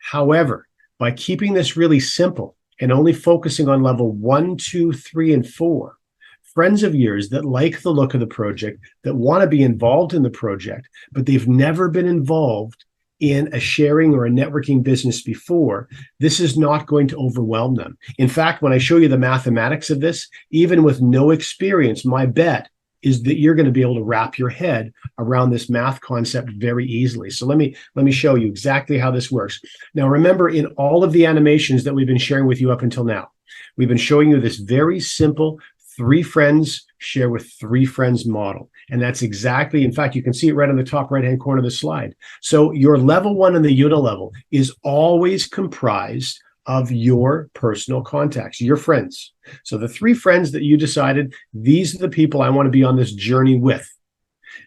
However, by keeping this really simple and only focusing on level 1, 2, 3, and 4, friends of yours that like the look of the project, that want to be involved in the project, but they've never been involved in a sharing or a networking business before, this is not going to overwhelm them. In fact, when I show you the mathematics of this, even with no experience, my bet is that you're going to be able to wrap your head around this math concept very easily. So let me show you exactly how this works. Now, remember, in all of the animations that we've been sharing with you up until now, we've been showing you this very simple 3 friends share with 3 friends model. And that's exactly, in fact, you can see it right on the top right-hand corner of the slide. So your level 1 in the unilevel is always comprised of your personal contacts, your friends. So the 3 friends that you decided, these are the people I want to be on this journey with.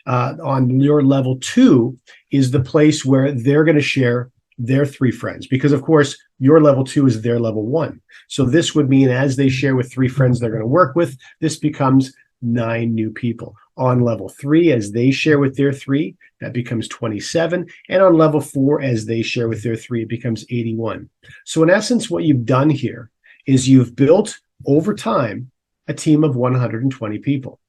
On your level 2 is the place where they're going to share their 3 friends, because of course your level 2 is their level 1. So this would mean, as they share with 3 friends they're going to work with, this becomes 9 new people. On level 3, as they share with their 3, that becomes 27. And on level 4, as they share with their 3, it becomes 81. So in essence, what you've done here is you've built over time a team of 120 people.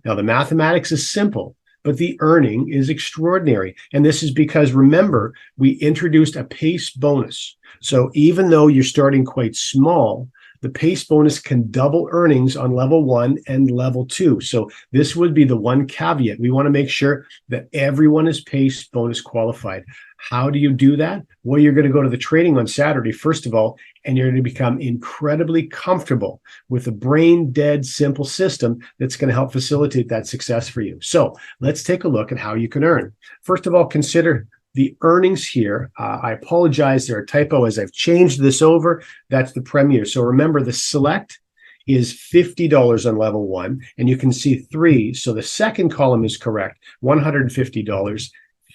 Now, the mathematics is simple, but the earning is extraordinary. And this is because, remember, we introduced a pace bonus. So even though you're starting quite small, the pace bonus can double earnings on level 1 and level 2. So this would be the one caveat. We want to make sure that everyone is pace bonus qualified. How do you do that? Well, you're going to go to the training on Saturday, first of all, and you're going to become incredibly comfortable with a brain dead simple system that's going to help facilitate that success for you. So let's take a look at how you can earn. First of all, consider the earnings here. I apologize, there are typo as I've changed this over. That's the Premier. So remember, the Select is $50 on level 1, and you can see 3. So the second column is correct, $150,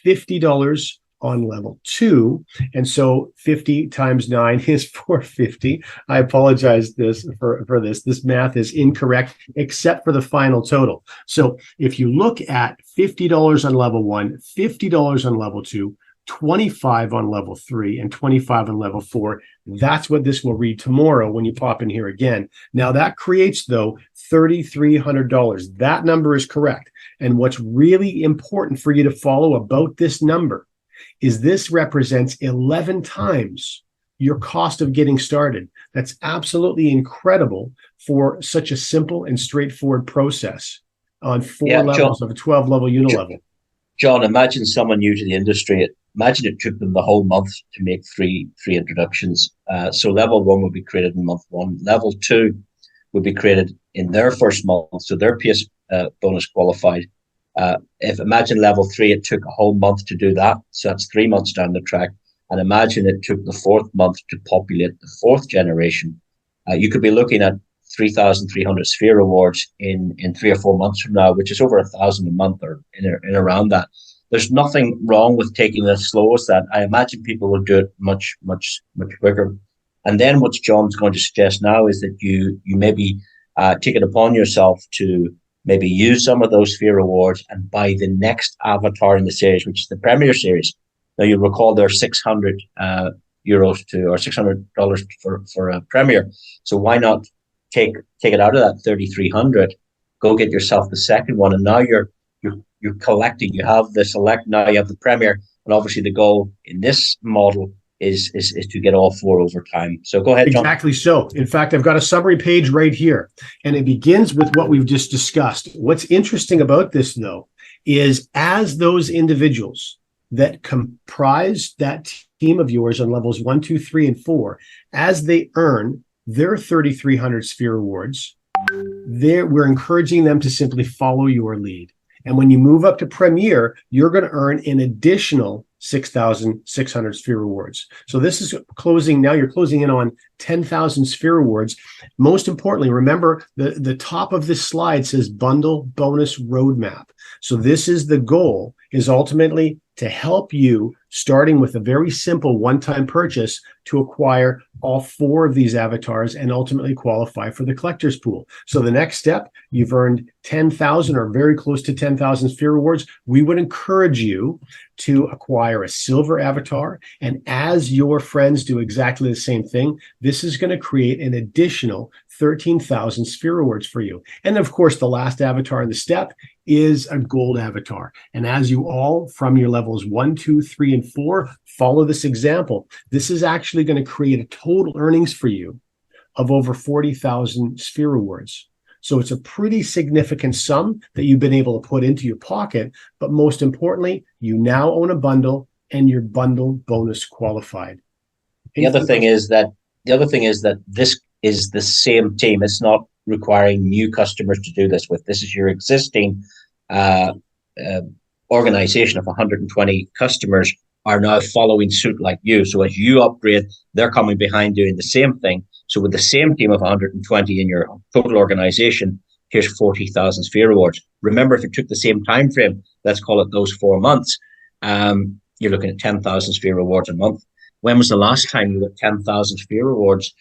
$50 on level 2. And so 50 times 9 is 450. I apologize for this. This math is incorrect, except for the final total. So if you look at $50 on level 1, $50 on level 2, 25 on level 3, and 25 on level 4, that's what this will read tomorrow when you pop in here again. Now that creates, though, $3,300. That number is correct. And what's really important for you to follow about this number is this represents 11 times your cost of getting started. That's absolutely incredible for such a simple and straightforward process on 4 levels of a 12-level unilevel. John, imagine someone new to the industry. Imagine it took them the whole month to make three introductions. So level 1 would be created in month 1. Level 2 would be created in their first month, so their pace bonus qualified. If imagine level 3, it took a whole month to do that. So that's 3 months down the track. And imagine it took the 4th month to populate the 4th generation. You could be looking at 3,300 sphere rewards in 3 or 4 months from now, which is over 1,000 a month or in around that. There's nothing wrong with taking it as slow as that. I imagine people will do it much quicker. And then what John's going to suggest now is that you maybe take it upon yourself to maybe use some of those sphere rewards and buy the next avatar in the series, which is the Premier series. Now, you'll recall they're 600 euros or $600 for a Premier. So why not take it out of that 3,300, go get yourself the second one, and now you're you're collecting. You have the select, now you have the premier, and obviously the goal in this model is to get all four over time. So go ahead, John. Exactly so. In fact, I've got a summary page right here, and it begins with what we've just discussed. What's interesting about this, though, is as those individuals that comprise that team of yours on levels 1, 2, 3, and 4, as they earn their 3,300 sphere rewards, we're encouraging them to simply follow your lead. And when you move up to Premier, you're going to earn an additional 6,600 sphere rewards. So this is closing. Now you're closing in on 10,000 sphere rewards. Most importantly, remember the top of this slide says bundle bonus roadmap. So this is the goal, is ultimately to help you, starting with a very simple one-time purchase, to acquire all four of these avatars and ultimately qualify for the collector's pool. So the next step, you've earned 10,000 or very close to 10,000 sphere rewards. We would encourage you to acquire a silver avatar. And as your friends do exactly the same thing, this is going to create an additional 13,000 sphere rewards for you. And of course, the last avatar in the step is a gold avatar. And as you all from your levels 1, 2, 3, and 4 follow this example, this is actually going to create a total earnings for you of over 40,000 sphere rewards. So it's a pretty significant sum that you've been able to put into your pocket. But most importantly, you now own a bundle and you're bundle bonus qualified. The other thing is that this is the same team. It's not requiring new customers to do this with. This is your existing organization of 120 customers are now following suit like you. So as you upgrade, they're coming behind doing the same thing. So with the same team of 120 in your total organization, here's 40,000 sphere rewards. Remember, if it took the same time frame, let's call it those 4 months, you're looking at 10,000 sphere rewards a month. When was the last time you got 10,000 sphere rewards?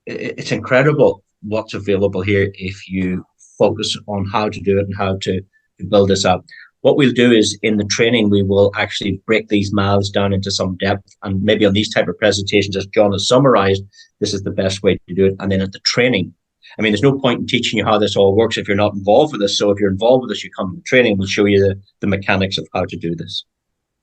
It's incredible what's available here if you focus on how to do it and how to build this up. What we'll do is in the training, we will actually break these maths down into some depth, and maybe on these type of presentations, as John has summarized, this is the best way to do it. And then at the training, I mean, there's no point in teaching you how this all works if you're not involved with this. So if you're involved with this, you come to the training, we'll show you the mechanics of how to do this.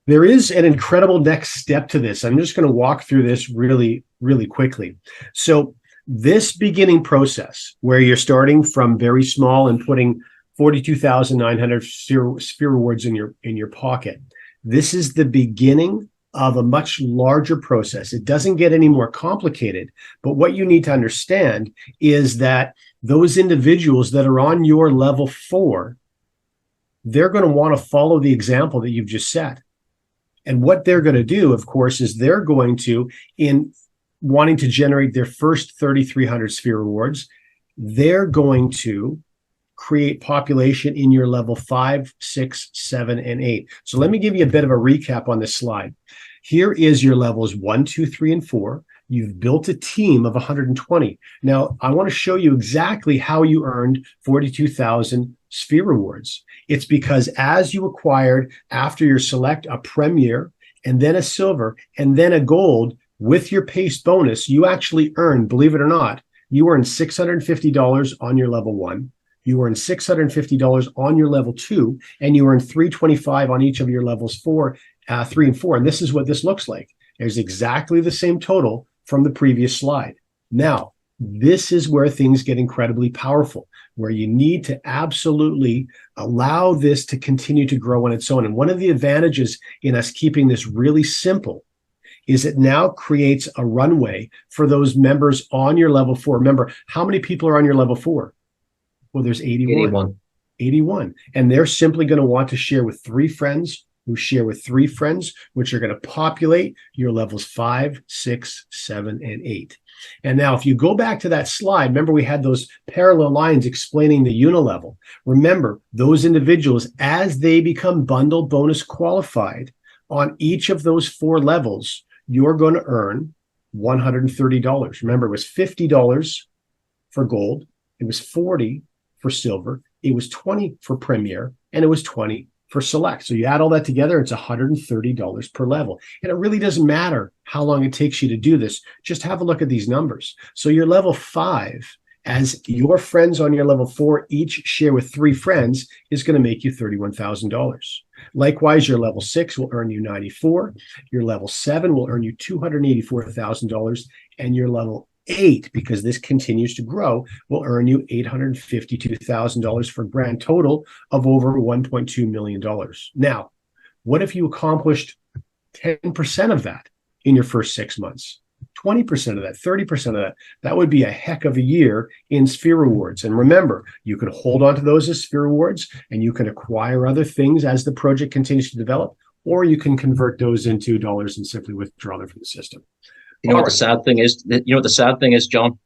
There is an incredible next step to this. I'm just going to walk through this really, really quickly. So this beginning process where you're starting from very small and putting 42,900 sphere rewards in your pocket, this is the beginning of a much larger process. It doesn't get any more complicated, but what you need to understand is that those individuals that are on your level 4, they're going to want to follow the example that you've just set. And what they're going to do, of course, is they're going to, in wanting to generate their first 3,300 sphere rewards, they're going to create population in your level 5, 6, 7, and 8. So let me give you a bit of a recap on this slide. Here is your levels 1, 2, 3, and 4. You've built a team of 120. Now, I want to show you exactly how you earned 42,000 sphere rewards. It's because as you acquired, after your select, a premier, and then a silver, and then a gold, with your paste bonus, you actually earned, believe it or not, you earned $650 on your level 1. You earn $650 on your level 2, and you earn $325 on each of your levels 3 and 4. And this is what this looks like. There's exactly the same total from the previous slide. Now, this is where things get incredibly powerful, where you need to absolutely allow this to continue to grow on its own. And one of the advantages in us keeping this really simple is it now creates a runway for those members on your level 4. Remember, how many people are on your level 4? Well, there's 81. 81. And they're simply going to want to share with 3 friends who share with 3 friends, which are going to populate your levels 5, 6, 7, and 8. And now if you go back to that slide, remember we had those parallel lines explaining the unilevel. Remember, those individuals, as they become bundle bonus qualified on each of those 4 levels, you're going to earn $130. Remember, it was $50 for gold. It was $40 for silver. It was $20 for premier, and it was $20 for select. So you add all that together, it's $130 per level. And it really doesn't matter how long it takes you to do this. Just have a look at these numbers. So your level 5 as your friends on your level 4 each share with 3 friends is going to make you $31,000. Likewise, your level 6 will earn you 94. Your level 7 will earn you $284,000, and your level 8, because this continues to grow, will earn you $852,000 for a grand total of over $1.2 million. Now, what if you accomplished 10% of that in your first 6 months? 20% of that, 30% of that, that would be a heck of a year in Sphere Rewards. And remember, you can hold on to those as Sphere Rewards, and you can acquire other things as the project continues to develop, or you can convert those into dollars and simply withdraw them from the system. You know what the sad thing is? You know what the sad thing is, John?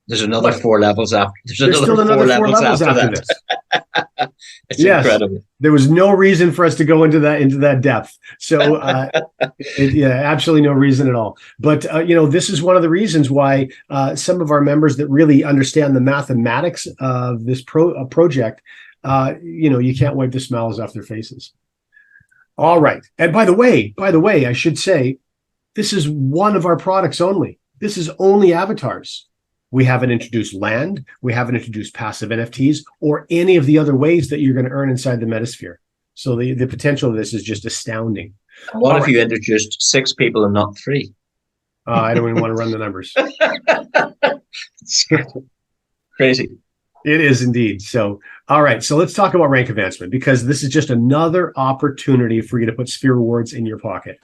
There's another 4 levels after. There's still another 4 levels after this. It's incredible. There was no reason for us to go into that depth. So, absolutely no reason at all. But this is one of the reasons why some of our members that really understand the mathematics of this project, you can't wipe the smiles off their faces. All right. And by the way, I should say, this is one of our products only. This is only avatars. We haven't introduced land. We haven't introduced passive NFTs or any of the other ways that you're going to earn inside the Metasphere. So the potential of this is just astounding. What if you introduced 6 people and not 3? I don't even want to run the numbers. It's crazy. It is indeed. So, all right. So let's talk about rank advancement, because this is just another opportunity for you to put Sphere Rewards in your pocket.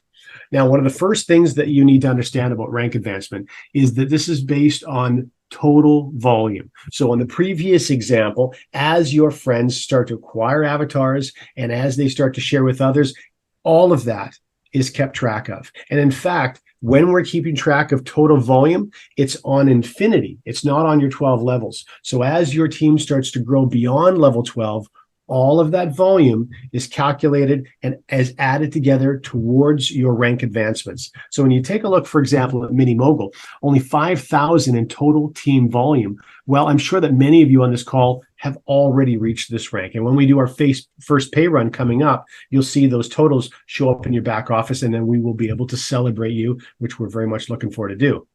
Now, one of the first things that you need to understand about rank advancement is that this is based on total volume. So on the previous example, as your friends start to acquire avatars and as they start to share with others, all of that is kept track of. And in fact, when we're keeping track of total volume, it's on infinity. It's not on your 12 levels. So as your team starts to grow beyond level 12, all of that volume is calculated and is added together towards your rank advancements. So when you take a look, for example, at MetaMogul, only 5,000 in total team volume. Well, I'm sure that many of you on this call have already reached this rank. And when we do our first pay run coming up, you'll see those totals show up in your back office, and then we will be able to celebrate you, which we're very much looking forward to do.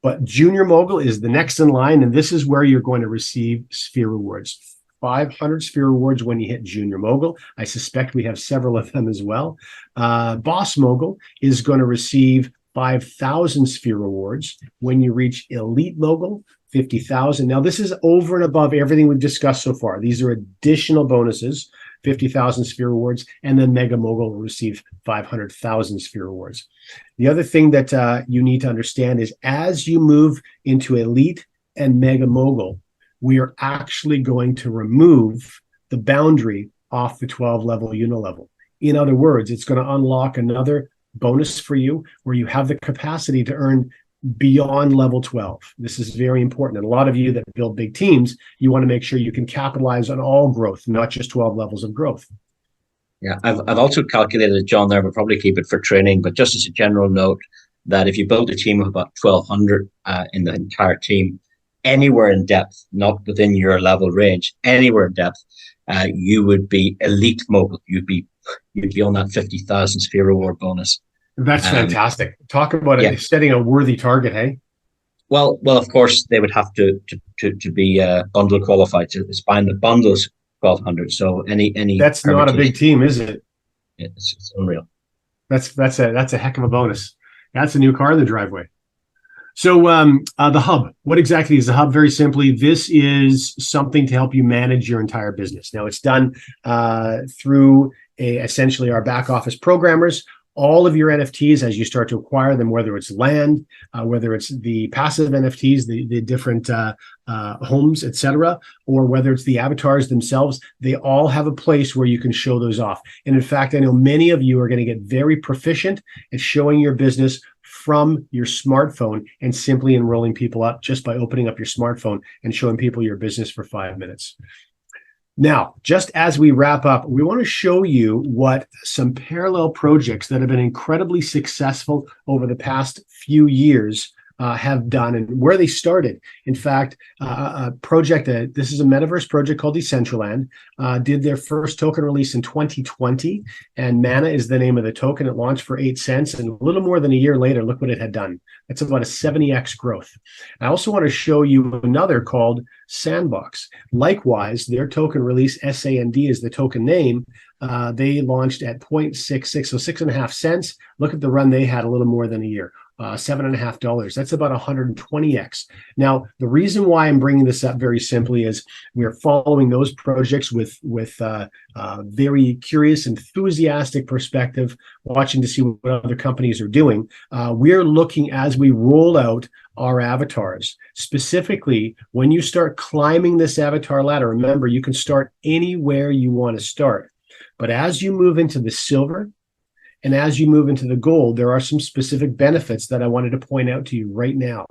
But Junior Mogul is the next in line, and this is where you're going to receive Sphere Rewards. 500 Sphere Rewards when you hit Junior Mogul. I suspect we have several of them as well. Boss Mogul is going to receive 5,000 Sphere Rewards. When you reach Elite Mogul, 50,000. Now, this is over and above everything we've discussed so far. These are additional bonuses, 50,000 Sphere Rewards, and then Mega Mogul will receive 500,000 Sphere Rewards. The other thing that you need to understand is as you move into Elite and Mega Mogul, we are actually going to remove the boundary off the 12-level unilevel. In other words, it's going to unlock another bonus for you where you have the capacity to earn beyond level 12. This is very important. And a lot of you that build big teams, you want to make sure you can capitalize on all growth, not just 12 levels of growth. Yeah, I've also calculated it, John, there. We'll probably keep it for training, but just as a general note, that if you build a team of about 1,200 in the entire team, anywhere in depth, not within your level range, anywhere in depth, you would be Elite Mogul. You'd be on that 50,000 Sphere Reward bonus. That's fantastic. Talk about setting a worthy target, hey? Well, of course, they would have to be bundle qualified to spine the bundles 1,200. So any that's not a big team, is it? It's unreal. That's a heck of a bonus. That's a new car in the driveway. So the hub, what exactly is the hub? Very simply, this is something to help you manage your entire business. Now, it's done through essentially our back office programmers. All of your NFTs, as you start to acquire them, whether it's land, whether it's the passive NFTs, the different homes, etc., or whether it's the avatars themselves, they all have a place where you can show those off. And in fact, I know many of you are going to get very proficient at showing your business from your smartphone and simply enrolling people up just by opening up your smartphone and showing people your business for 5 minutes. Now, just as we wrap up, we want to show you what some parallel projects that have been incredibly successful over the past few years have done and where they started. In fact, a project, this is a metaverse project called Decentralized, did their first token release in 2020, and Mana is the name of the token. It launched for 8 cents, and a little more than a year later, look what it had done. That's about a 70x growth. I also want to show you another called Sandbox. Likewise, their token release, SAND is the token name. They launched at 0.66, so 6.5 cents. Look at the run they had a little more than a year. $7.50. That's about 120x. Now, the reason why I'm bringing this up very simply is we're following those projects with very curious, enthusiastic perspective, watching to see what other companies are doing. We're looking as we roll out our avatars. Specifically, when you start climbing this avatar ladder, remember, you can start anywhere you want to start. But as you move into the silver, and as you move into the gold, there are some specific benefits that I wanted to point out to you right now.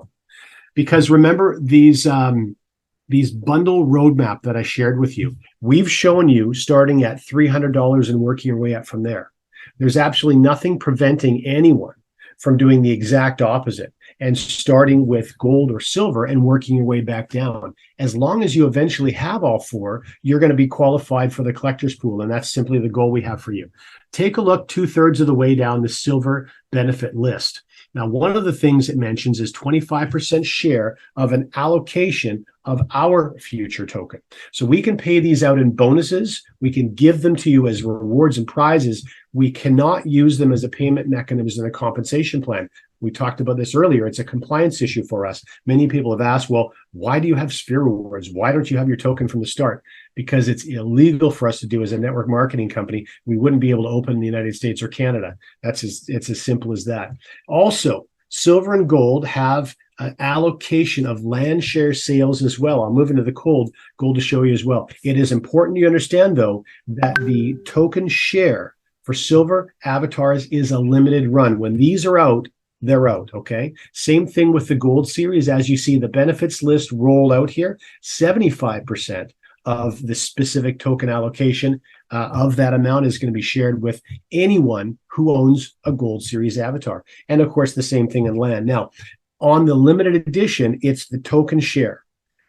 Because remember these bundle roadmap that I shared with you, we've shown you starting at $300 and working your way up from there. There's absolutely nothing preventing anyone from doing the exact opposite and starting with gold or silver and working your way back down. As long as you eventually have all four, you're going to be qualified for the collector's pool, and that's simply the goal we have for you. Take a look 2/3 of the way down the silver benefit list. Now, one of the things it mentions is 25% share of an allocation of our future token. So we can pay these out in bonuses. We can give them to you as rewards and prizes. We cannot use them as a payment mechanism in a compensation plan. We talked about this earlier. It's a compliance issue for us. Many people have asked, well, why do you have Sphere rewards? Why don't you have your token from the start? Because it's illegal for us to do as a network marketing company. We wouldn't be able to open in the United States or Canada. It's as simple as that. Also, silver and gold have an allocation of land share sales as well. I'll move into the gold to show you as well. It is important you understand, though, that the token share for silver avatars is a limited run. When these are out, they're out, okay? Same thing with the gold series. As you see the benefits list roll out here, 75% of the specific token allocation of that amount is going to be shared with anyone who owns a gold series avatar. And of course, the same thing in land. Now, on the limited edition, it's the token share.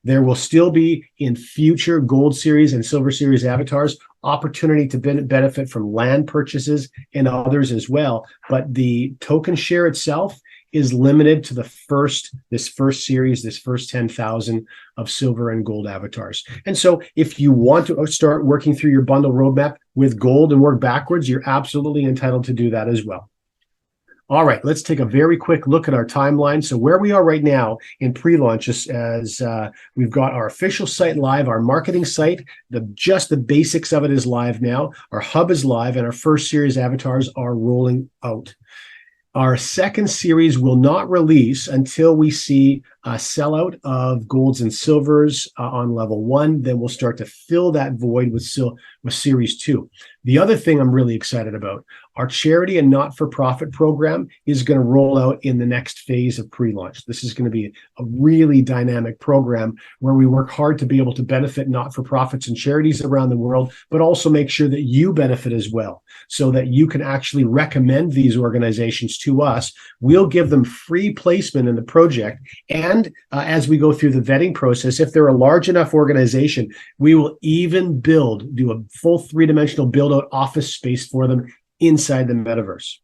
There will still be in future gold series and silver series avatars opportunity to benefit from land purchases and others as well. But the token share itself is limited to this first series, this first 10,000 of silver and gold avatars. And so if you want to start working through your bundle roadmap with gold and work backwards, you're absolutely entitled to do that as well. All right, let's take a very quick look at our timeline. So where we are right now in pre-launch as we've got our official site live, our marketing site, just the basics of it is live now. Our hub is live, and our first series avatars are rolling out. Our second series will not release until we see a sellout of golds and silvers on level 1. Then we'll start to fill that void with series 2. The other thing I'm really excited about, our charity and not-for-profit program is going to roll out in the next phase of pre-launch. This is going to be a really dynamic program where we work hard to be able to benefit not-for-profits and charities around the world, but also make sure that you benefit as well, so that you can actually recommend these organizations to us. We'll give them free placement in the project, and as we go through the vetting process, if they're a large enough organization, we will even do a full 3-dimensional build-out office space for them inside the metaverse.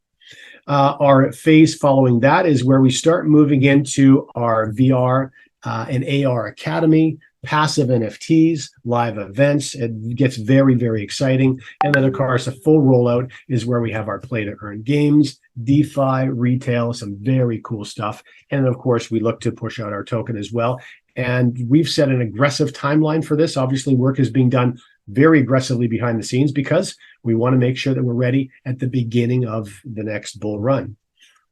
Our phase following that is where we start moving into our VR and AR Academy, passive NFTs, live events. It gets very, very exciting. And then, of course, a full rollout is where we have our play-to-earn games, DeFi, retail, some very cool stuff. And, of course, we look to push out our token as well. And we've set an aggressive timeline for this. Obviously, work is being done very aggressively behind the scenes because we want to make sure that we're ready at the beginning of the next bull run.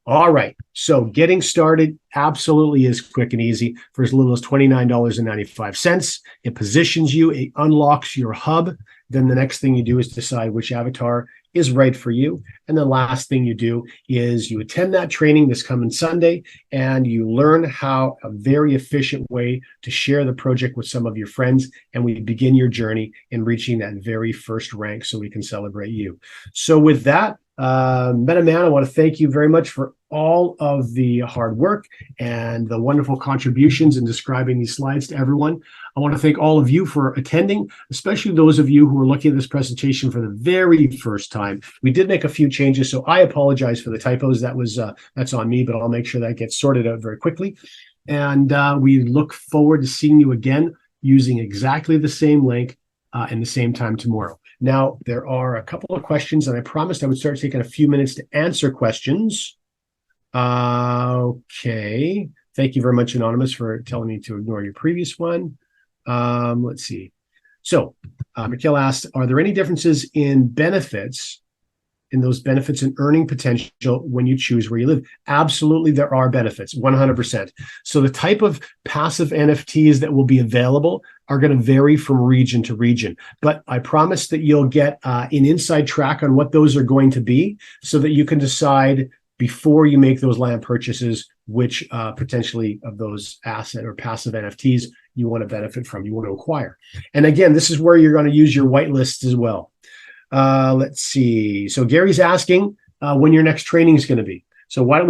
All right, so getting started absolutely is quick and easy for as little as $29.95. It positions you, it unlocks your hub. Then the next thing you do is decide which avatar is right for you. And the last thing you do is you attend that training this coming Sunday, and you learn how a very efficient way to share the project with some of your friends, and we begin your journey in reaching that very first rank so we can celebrate you. So with that, MetaMan, I want to thank you very much for all of the hard work and the wonderful contributions in describing these slides to everyone. I want to thank all of you for attending, especially those of you who are looking at this presentation for the very first time. We did make a few changes, so I apologize for the typos. That's on me, but I'll make sure that gets sorted out very quickly. And we look forward to seeing you again using exactly the same link and the same time tomorrow. Now, there are a couple of questions, and I promised I would start taking a few minutes to answer questions. Okay. Thank you very much, Anonymous, for telling me to ignore your previous one. Let's see. So, Mikhail asked, are there any differences in those benefits and earning potential when you choose where you live? Absolutely, there are benefits, 100%. So the type of passive NFTs that will be available are going to vary from region to region. But I promise that you'll get an inside track on what those are going to be so that you can decide before you make those land purchases which potentially of those asset or passive NFTs you want to benefit from, you want to acquire. And again, this is where you're going to use your whitelists as well. Let's see. So Gary's asking when your next training is going to be. So why don't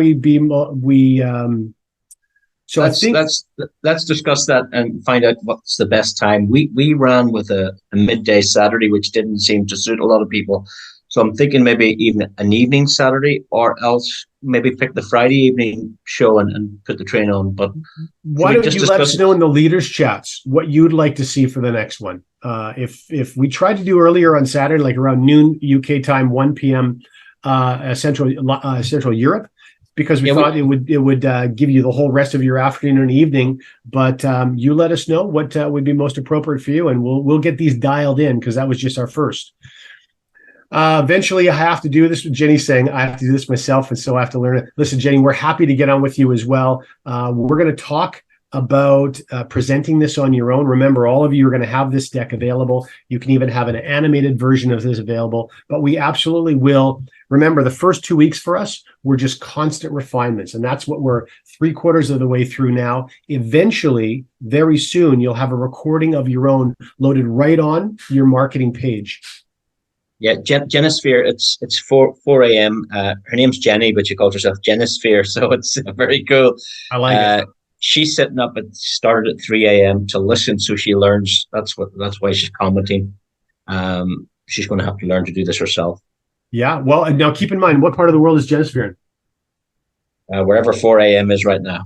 let's discuss that and find out what's the best time. We ran with a midday Saturday, which didn't seem to suit a lot of people. So I'm thinking maybe even an evening Saturday, or else maybe pick the Friday evening show and put the train on. But why don't you let us know in the leaders chats what you'd like to see for the next one? If we tried to do earlier on Saturday, like around noon UK time, 1 p.m. Central Europe, because we thought it would give you the whole rest of your afternoon and evening. But you let us know what would be most appropriate for you, and we'll get these dialed in, because that was just our first. Eventually, I have to do this. Jenny's saying I have to do this myself, and so I have to learn it. Listen, Jenny, we're happy to get on with you as well. We're going to talk about presenting this on your own. Remember, all of you are going to have this deck available. You can even have an animated version of this available, but we absolutely will. Remember, the first 2 weeks for us were just constant refinements, and that's what we're 3/4 of the way through now. Eventually, very soon, you'll have a recording of your own loaded right on your marketing page. Yeah, Genisphere, it's 4 a.m. Her name's Jenny, but she calls herself Genisphere, so it's very cool. I like it. She's sitting up started at 3 a.m. to listen, so she learns. That's why she's commenting. She's going to have to learn to do this herself. Yeah. Well, now keep in mind, what part of the world is Genisphere in? Wherever 4 a.m. is right now.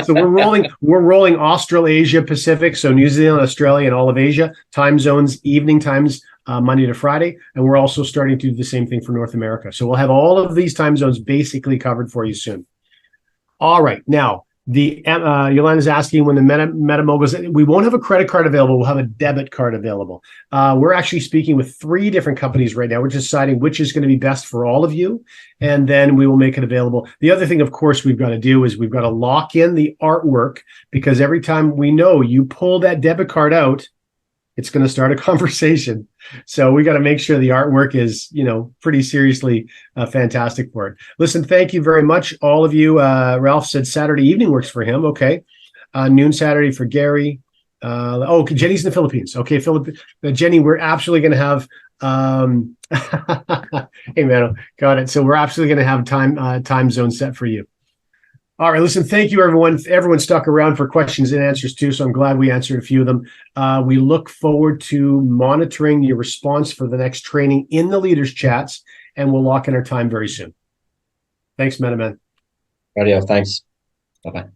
So we're rolling Australasia Pacific, so New Zealand, Australia, and all of Asia time zones, evening times, Monday to Friday, and we're also starting to do the same thing for North America. So we'll have all of these time zones basically covered for you soon. All right, now Yolanda's asking when the MetaMoguls, we won't have a credit card available, we'll have a debit card available. We're actually speaking with 3 different companies right now. We're deciding which is going to be best for all of you, and then we will make it available. The other thing, of course, we've got to do is we've got to lock in the artwork, because every time we know you pull that debit card out, it's going to start a conversation. So we got to make sure the artwork is, pretty seriously fantastic for it. Listen, thank you very much, all of you. Ralph said Saturday evening works for him. Okay. Noon Saturday for Gary. Jenny's in the Philippines. Okay, Jenny, we're absolutely going to have hey, man, got it. So we're absolutely going to have time zone set for you. All right, listen, thank you, everyone. Everyone stuck around for questions and answers, too, so I'm glad we answered a few of them. We look forward to monitoring your response for the next training in the leaders' chats, and we'll lock in our time very soon. Thanks, MetaMan. Radio, thanks. Bye-bye.